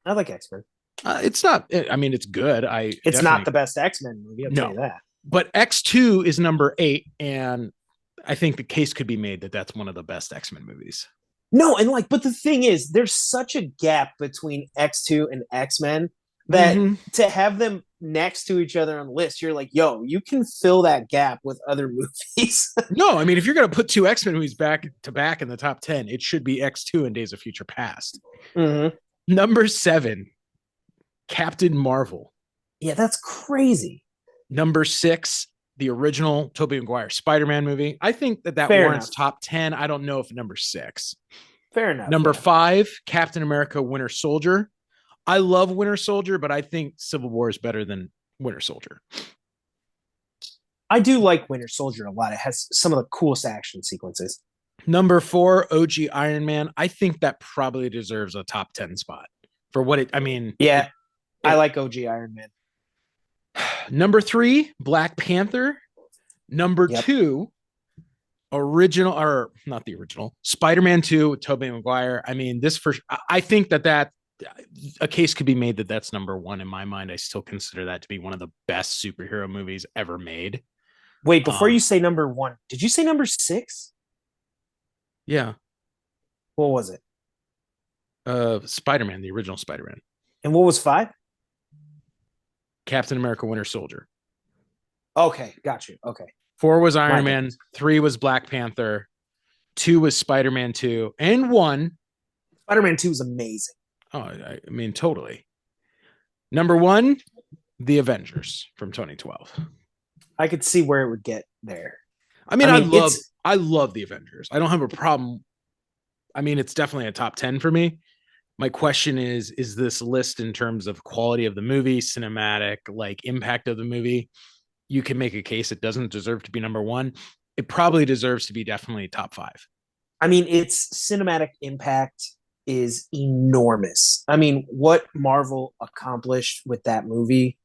S1: I like X-Men.
S2: It's not, I mean, it's good. I
S1: It's not
S2: definitely,
S1: the best X-Men movie, I'll tell you
S2: no.
S1: that.
S2: But X2 is number 8. And I think the case could be made that that's one of the best X-Men movies.
S1: No, and like, but the thing is, there's such a gap between X2 and X-Men that
S2: Mm-hmm.
S1: to have them next to each other on the list, you're like, yo, you can fill that gap with other movies.
S2: No, I mean, if you're going to put two X-Men movies back to back in the top 10, it should be X2 and Days of Future Past.
S1: Mm-hmm.
S2: Number 7, Captain Marvel.
S1: Yeah, that's crazy.
S2: Number 6, the original Tobey Maguire Spider-Man movie. I think that
S1: Fair
S2: warrants
S1: enough.
S2: top 10. I don't know if number 6.
S1: Fair enough.
S2: Number
S1: Yeah.
S2: 5, Captain America Winter Soldier. I love Winter Soldier, but I think Civil War is better than Winter Soldier.
S1: I do like Winter Soldier a lot. It has some of the coolest action sequences.
S2: Number 4, OG Iron Man. I think that probably deserves a top 10 spot for what it, I mean,
S1: Yeah, I
S2: it
S1: like OG Iron Man.
S2: number 3, Black Panther. Number
S1: Yep.
S2: 2, original or not the original Spider-Man 2 with Tobey Maguire. I mean, this first, I think that a case could be made that that's number 1 in my mind. I still consider that to be one of the best superhero movies ever made.
S1: Wait, before
S2: Um,
S1: you say number one, did you say number six?
S2: yeah,
S1: What was it?
S2: Spider-Man, the original Spider-Man,
S1: And what was five?
S2: Captain America, Winter Soldier.
S1: Okay, got you. Okay,
S2: 4 was
S1: my
S2: Iron
S1: bad.
S2: Man, 3 was Black Panther, 2 was Spider-Man 2, and 1.
S1: Spider-Man 2 is amazing.
S2: Oh, I mean, totally. Number 1, The Avengers from 2012.
S1: I could see where it would get there.
S2: I mean,
S1: I mean, it's
S2: I love the Avengers. I don't have a problem. I mean, it's definitely a top 10 for me. My question is this list in terms of quality of the movie, cinematic, like impact of the movie? You can make a case it doesn't deserve to be number 1. It probably deserves to be definitely top 5.
S1: I mean, its cinematic impact is enormous. I mean, what Marvel accomplished with that movie,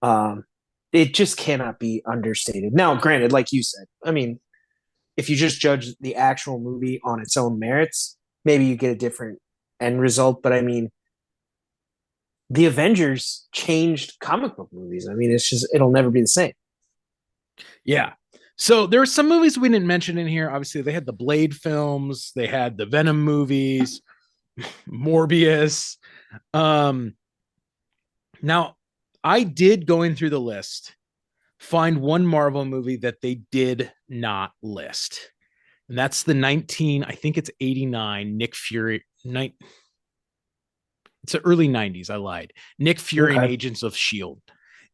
S1: um, it just cannot be understated. Now, granted, like you said, I mean, if you just judge the actual movie on its own merits, maybe you get a different end result. But I mean, the Avengers changed comic book movies. I mean, it's just it'll never be the same.
S2: Yeah. So there were some movies we didn't mention in here. Obviously, they had the Blade films, they had the Venom movies, Morbius. Um, Now, I did going through the list find one Marvel movie that they did not list. And that's the 19, I think it's 89 Nick Fury night. It's the early 90s. I lied. Nick Fury and
S1: Okay.
S2: Agents of Shield.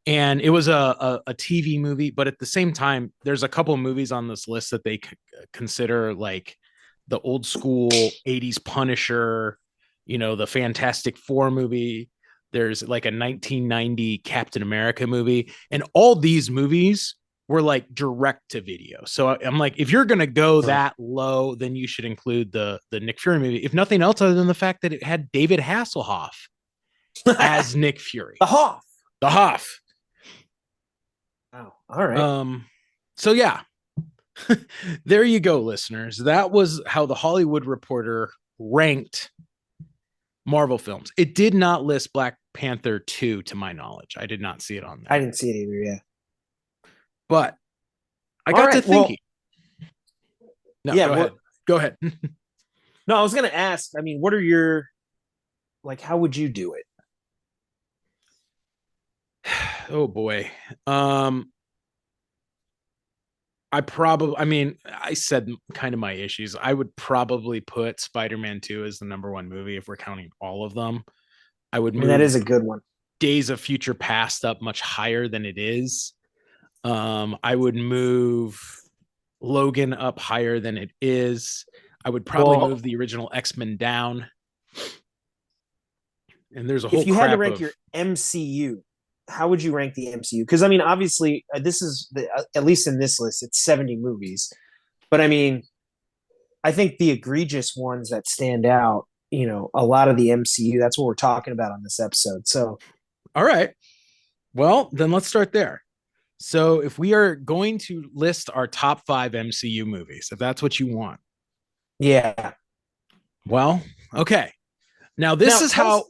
S2: And it was a TV movie, but at the same time, there's a couple of movies on this list that they consider like the old school 80s Punisher, the Fantastic Four movie. There's like a 1990 Captain America movie. And all these movies were like direct to video. So I'm like, if you're going to go that low, then you should include the Nick Fury movie, if nothing else other than the fact that it had David Hasselhoff as Nick Fury.
S1: The Hoff.
S2: The Hoff.
S1: Wow. All right.
S2: So yeah, there you go, listeners. That was how the Hollywood Reporter ranked Marvel films. It did not list Black Panther 2 to my knowledge. I did not see it on there.
S1: I didn't see it either. Yeah.
S2: But I
S1: All
S2: got
S1: right,
S2: to thinking. No,
S1: yeah.
S2: go ahead. Go ahead.
S1: No, I was gonna ask. I mean, what are your like? How would you do it?
S2: Oh boy. Um I mean, I said kind of my issues. I would probably put Spider-Man 2 as the number one movie if we're counting all of them. I would
S1: I mean, that
S2: move
S1: is a good one.
S2: Days of Future Past up much higher than it is. I would move Logan up higher than it is. I would probably
S1: Well,
S2: move the original X-Men down. And there's a whole
S1: if you had to
S2: crap
S1: rank
S2: of
S1: your MCU, how would you rank the MCU? Because I mean, obviously, this is at least in this list, it's 70 movies. But I mean, I think the egregious ones that stand out, a lot of the MCU, that's what we're talking about on this episode. So,
S2: all right. Well, then let's start there. So if we are going to list our top 5 MCU movies, if that's what you want.
S1: yeah.
S2: Well, okay. Now this
S1: Now,
S2: is how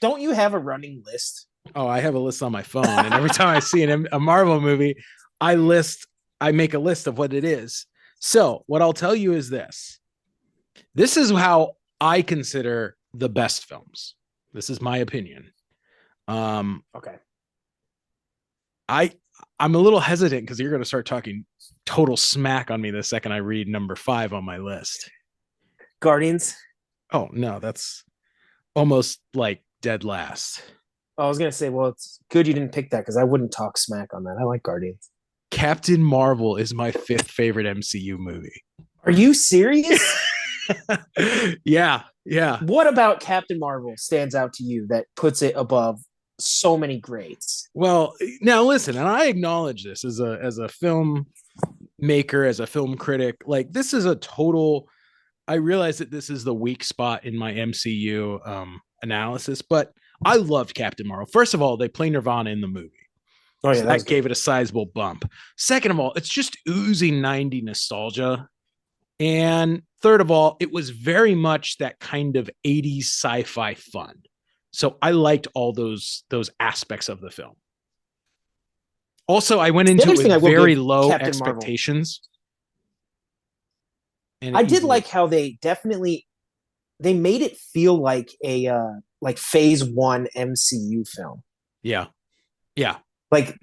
S1: don't you have a running list?
S2: oh, I have a list on my phone, and every time I see a Marvel movie, I make a list of what it is. So what I'll tell you is this. This is how I consider the best films. This is my opinion.
S1: Okay.
S2: I'm a little hesitant because you're going to start talking total smack on me the second I read number 5 on my list.
S1: Guardians.
S2: Oh no, that's almost like dead last.
S1: I was gonna say, well, it's good you didn't pick that because I wouldn't talk smack on that. I like Guardians.
S2: Captain Marvel is my 5th favorite MCU movie.
S1: Are you serious?
S2: Yeah, yeah.
S1: What about Captain Marvel stands out to you that puts it above so many greats?
S2: Well, now listen, and I acknowledge this as a film maker, as a film critic. Like this is a total. I realize that this is the weak spot in my MCU analysis, but I loved Captain Marvel. First of all, they play Nirvana in the movie.
S1: Oh yeah,
S2: So that gave it a sizable bump. Second of all, it's just oozing 90 nostalgia. And third of all, it was very much that kind of 80s sci-fi fun. So I liked all those aspects of the film. Also, I went into it with very low
S1: Captain
S2: expectations.
S1: And I did like how they made it feel like a like phase 1 MCU film.
S2: Yeah. Yeah.
S1: Like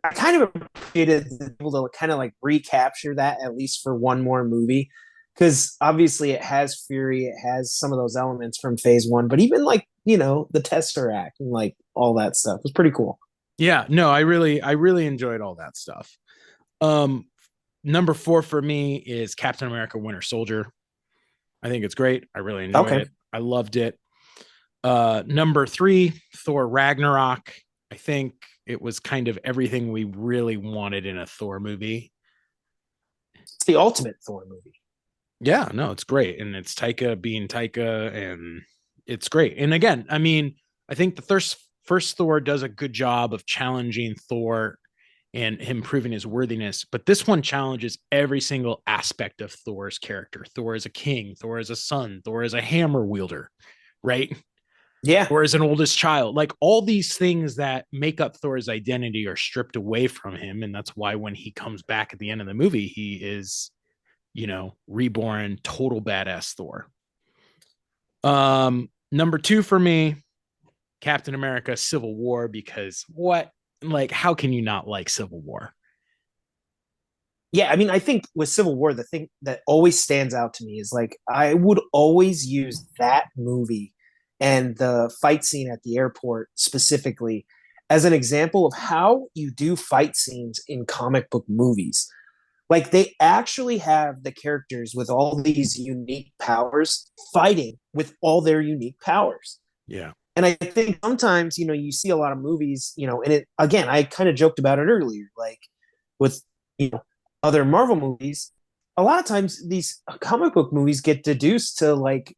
S1: I kind of appreciated able to kind of like recapture that at least for one more movie. Because obviously it has Fury, it has some of those elements from phase 1, but even like, the Tesseract and like all that stuff was pretty cool.
S2: Yeah, no, I really enjoyed all that stuff. Number 4 for me is Captain America Winter Soldier. I think it's great. I really enjoyed it. I loved it. Number 3, Thor Ragnarok. I think it was kind of everything we really wanted in a Thor movie.
S1: It's the ultimate Thor movie.
S2: Yeah, no, it's great. And it's Taika being Taika, and it's great. And again, I mean, I think the first Thor does a good job of challenging Thor and him proving his worthiness. But this one challenges every single aspect of Thor's character. Thor is a king, Thor is a son, Thor is a hammer wielder, right?
S1: Yeah.
S2: Thor is an oldest child. Like all these things that make up Thor's identity are stripped away from him. And that's why when he comes back at the end of the movie, he is, reborn, total badass Thor. Number 2 for me, Captain America Civil War, because how can you not like Civil War?
S1: Yeah, I mean, I think with Civil War, the thing that always stands out to me is like I would always use that movie and the fight scene at the airport specifically as an example of how you do fight scenes in comic book movies. Like they actually have the characters with all these unique powers fighting with all their unique powers.
S2: Yeah.
S1: And I think sometimes, you see a lot of movies, and it again, I kind of joked about it earlier, like with other Marvel movies, a lot of times these comic book movies get deduced to like,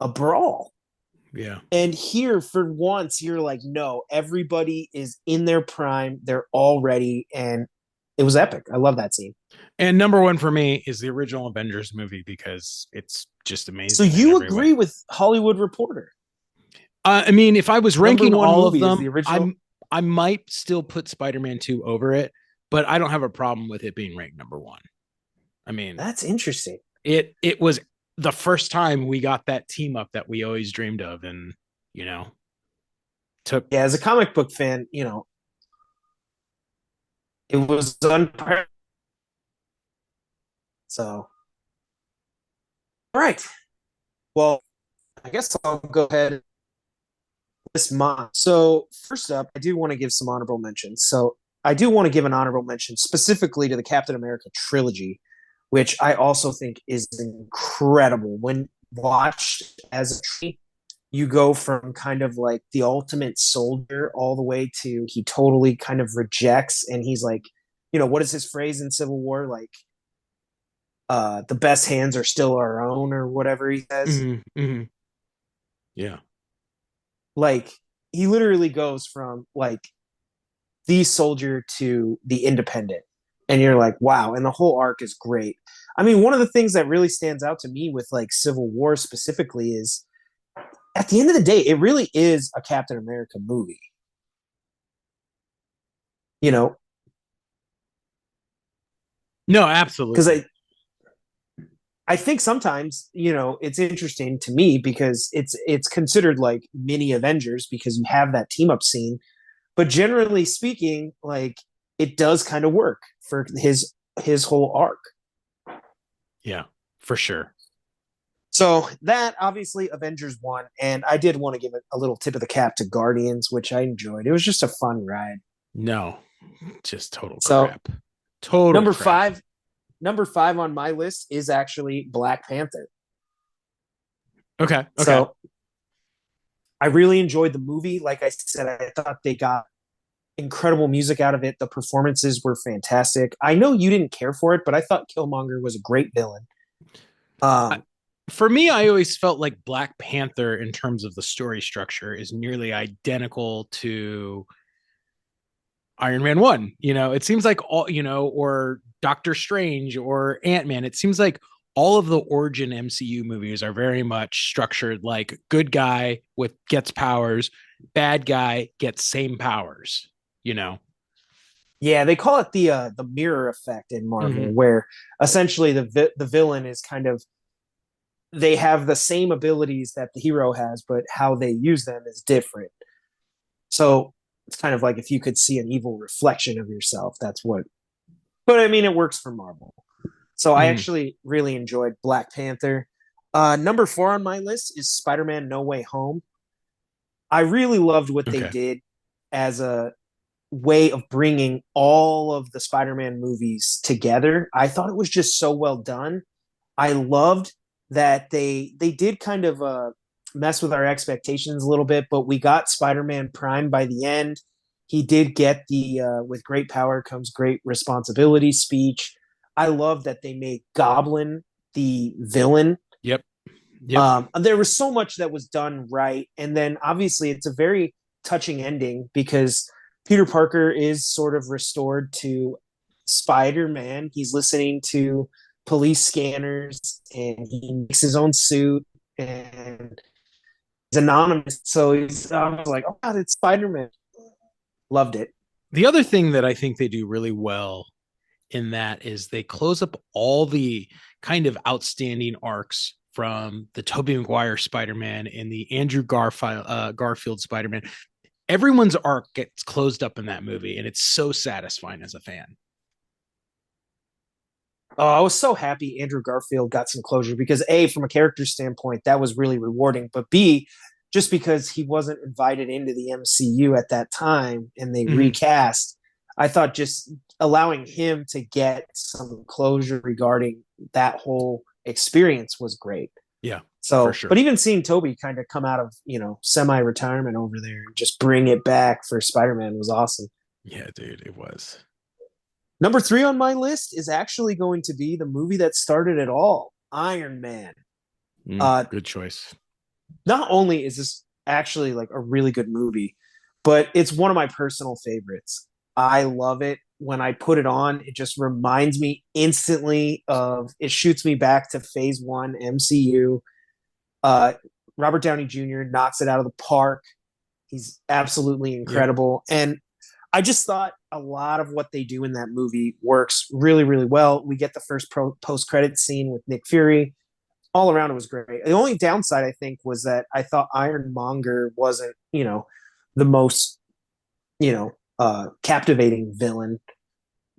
S1: a brawl.
S2: Yeah.
S1: And here for once you're like, no, everybody is in their prime, they're all ready, and it was epic. I love that scene.
S2: And number 1 for me is the original Avengers movie because it's just amazing.
S1: So you agree with Hollywood Reporter?
S2: I mean, if I was ranking all of them,
S1: the
S2: I might still put Spider-Man 2 over it, but I don't have a problem with it being ranked number 1. I mean,
S1: that's interesting.
S2: It was the first time we got that team up that we always dreamed of, and
S1: as a comic book fan, it was unprecedented So, all right. Well, I guess I'll go ahead and list mine. So, first up, I do want to give some honorable mentions. So, I do want to give an honorable mention specifically to the Captain America trilogy, which I also think is incredible. When watched as a tree, you go from kind of like the ultimate soldier all the way to he totally kind of rejects and he's like, what is his phrase in Civil War? Like, the best hands are still our own or whatever he says.
S2: Mm-hmm. Yeah.
S1: Like he literally goes from like the soldier to the independent. And you're like, wow. And the whole arc is great. I mean, one of the things that really stands out to me with like Civil War specifically is at the end of the day, it really is a Captain America movie. You know,
S2: No,
S1: because
S2: absolutely.
S1: I think sometimes, it's interesting to me because it's considered like mini Avengers because you have that team up scene. But generally speaking, like it does kind of work for his whole arc.
S2: Yeah, for sure.
S1: So that obviously Avengers won, and I did want to give a little tip of the cap to Guardians, which I enjoyed. It was just a fun ride.
S2: No, just total
S1: So
S2: crap. Total
S1: number
S2: crap.
S1: five, number five on my list is actually Black Panther.
S2: Okay. Okay.
S1: So I really enjoyed the movie. Like I said, I thought they got incredible music out of it. The performances were fantastic. I know you didn't care for it, but I thought Killmonger was a great villain.
S2: I,
S1: Um,
S2: for me, I always felt like Black Panther, in terms of the story structure, is nearly identical to Iron Man 1. It seems like or Doctor Strange or Ant-Man. It seems like all of the origin MCU movies are very much structured like good guy with gets powers, bad guy gets same powers, you know.
S1: yeah, they call it the mirror effect in Marvel,
S2: Mm-hmm.
S1: where essentially the villain is kind of they have the same abilities that the hero has, but how they use them is different. So it's kind of like if you could see an evil reflection of yourself, that's what. But I mean, it works for Marvel. So I
S2: Mm-hmm.
S1: actually really enjoyed Black Panther. Number four on my list is Spider-Man: No Way Home. I really loved what they
S2: Okay.
S1: did as a way of bringing all of the Spider-Man movies together. I thought it was just so well done. I loved that they did kind of mess with our expectations a little bit, but we got Spider-Man Prime by the end. He did get the with great power comes great responsibility speech. I love that they made Goblin the villain.
S2: Yep. Yep.
S1: There was so much that was done right, and then obviously it's a very touching ending because Peter Parker is sort of restored to Spider-Man. He's listening to police scanners, and he makes his own suit, and he's anonymous. So I was like, oh God, it's Spider-Man. Loved it.
S2: The other thing that I think they do really well in that is they close up all the kind of outstanding arcs from the Tobey Maguire Spider-Man and the Garfield Spider-Man. Everyone's arc gets closed up in that movie, and it's so satisfying as a fan.
S1: Oh, I was so happy Andrew Garfield got some closure because A, from a character standpoint, that was really rewarding. But B, just because he wasn't invited into the MCU at that time and they
S2: Mm-hmm.
S1: recast, I thought just allowing him to get some closure regarding that whole experience was great.
S2: Yeah, for
S1: So, but
S2: sure.
S1: even seeing Toby kind of come out of, semi-retirement over there and just bring it back for Spider-Man was awesome.
S2: Yeah, dude, it was.
S1: Number three on my list is actually going to be the movie that started it all, Iron Man. Uh,
S2: Good choice.
S1: Not only is this actually like a really good movie, but it's one of my personal favorites. I love it. When I put it on, it just reminds me instantly of it shoots me back to phase one MCU. Uh, Robert Downey Jr. knocks it out of the park. He's absolutely
S2: Yep.
S1: incredible. And I just thought a lot of what they do in that movie works really, really well. We get the first post credit scene with Nick Fury. All around, it was great. The only downside, I think, was that I thought Ironmonger wasn't, the most, captivating villain.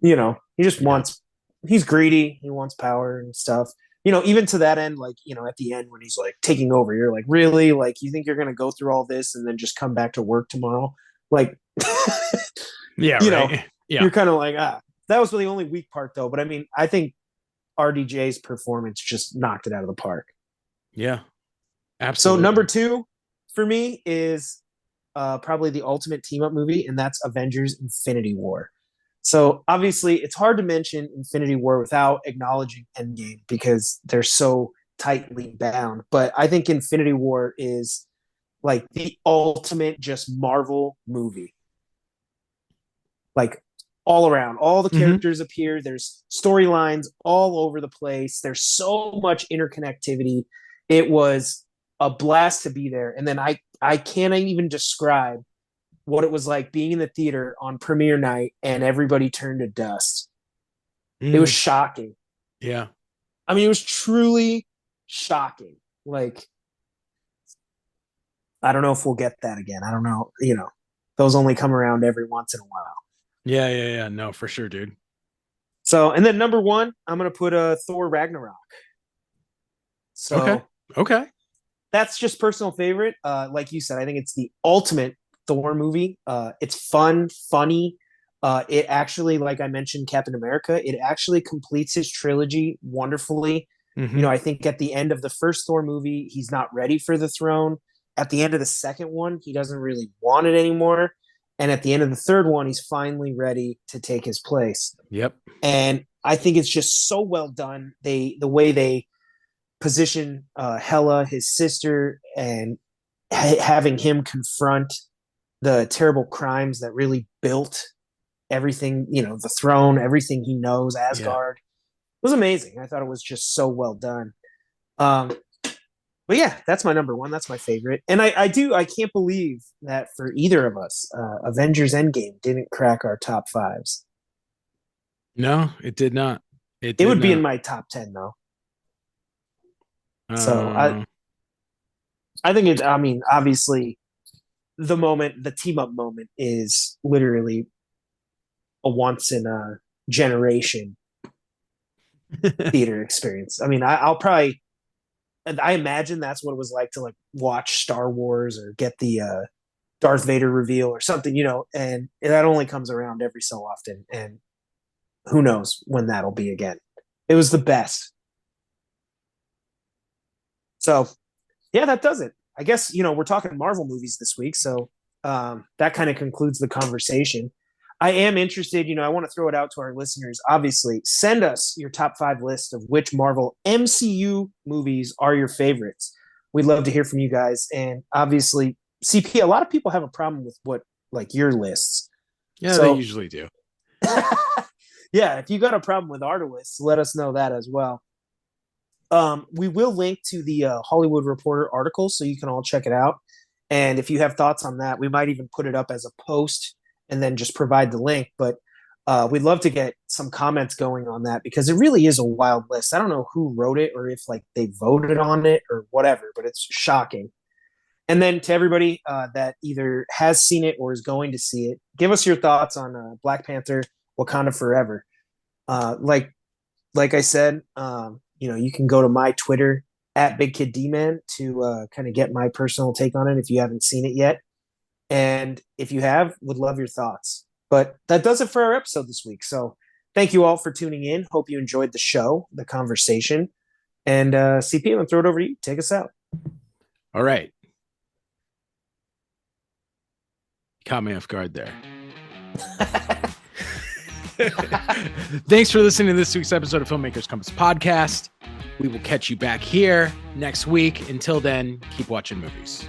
S1: He just
S2: Yeah.
S1: wants he's greedy. He wants power and stuff. You know, even to that end, like, you know, at the end when he's like taking over, you're like, really? Like, you think you're gonna go through all this and then just come back to work tomorrow? Like,
S2: Yeah,
S1: you know,
S2: right. Yeah.
S1: you're kind of like, that was the only weak part though. But I mean, I think RDJ's performance just knocked it out of the park.
S2: Yeah.
S1: So
S2: Absolutely.
S1: number two for me is probably the ultimate team up movie, and that's Avengers Infinity War. So obviously, it's hard to mention Infinity War without acknowledging Endgame because they're so tightly bound. But I think Infinity War is like the ultimate just Marvel movie. Like all around, all the
S2: Mhm.
S1: characters appear. There's storylines all over the place. There's so much interconnectivity. It was a blast to be there. And then I can't even describe what it was like being in the theater on premiere night and everybody turned to dust. It was
S2: Mm.
S1: shocking.
S2: Yeah.
S1: I mean, it was truly shocking. Like, I don't know if we'll get that again. I don't know. You know, those only come around every once in a while.
S2: Yeah. Yeah. Yeah. No, for sure, dude.
S1: So, and then number one, I'm going to put Thor Ragnarok.
S2: Okay.
S1: So
S2: Okay.
S1: that's just personal favorite. Like you said, I think it's the ultimate Thor movie. It's fun, funny. It actually, like I mentioned, Captain America, it actually completes his trilogy wonderfully. You know,
S2: Hmm.
S1: I think at the end of the first Thor movie, he's not ready for the throne. At the end of the second one, he doesn't really want it anymore. And at the end of the third one, he's finally ready to take his place.
S2: Yep.
S1: And I think it's just so well done. The way they position Hela, his sister, and having him confront the terrible crimes that really built everything, you know, the throne, everything he knows,
S2: Yeah.
S1: Asgard, it was amazing. I thought it was just so well done. Um, but yeah, that's my number one. That's my favorite. And I can't believe that for either of us, Avengers Endgame didn't crack our top fives.
S2: No, it did not. It
S1: It
S2: did
S1: would be in
S2: not.
S1: my top 10 though. So
S2: Uh,
S1: I think it, I mean, obviously the moment, the team up moment is literally a once in a generation theater experience. I mean, I'll probably, and I imagine that's what it was like to like watch Star Wars or get the Darth Vader reveal or something, you know, and that only comes around every so often. And who knows when that'll be again. It was the best. So, yeah, that does it. I guess, you know, we're talking Marvel movies this week. So that kind of concludes the conversation. I am interested, you know, I want to throw it out to our listeners. Obviously, send us your top five list of which Marvel MCU movies are your favorites. We'd love to hear from you guys. And obviously, CP, a lot of people have a problem with what like your lists.
S2: yeah, they
S1: So
S2: usually do.
S1: yeah, if you got a problem with our lists, let us know that as well. We will link to the Hollywood Reporter article so you can all check it out. And if you have thoughts on that, we might even put it up as a post and then just provide the link. But we'd love to get some comments going on that because it really is a wild list. I don't know who wrote it or if like they voted on it or whatever, but it's shocking. And then to everybody that either has seen it or is going to see it, give us your thoughts on Black Panther, Wakanda Forever. Like I said, you know, you can go to my Twitter at Big Kid D Man to kind of get my personal take on it if you haven't seen it yet. And if you have, would love your thoughts. But that does it for our episode this week. So thank you all for tuning in. Hope you enjoyed the show, the conversation. And CP, I'm going to throw it over to you. Take us out.
S2: All right. Caught me off guard there. Thanks for listening to this week's episode of Filmmakers Compass Podcast. We will catch you back here next week. Until then, keep watching movies.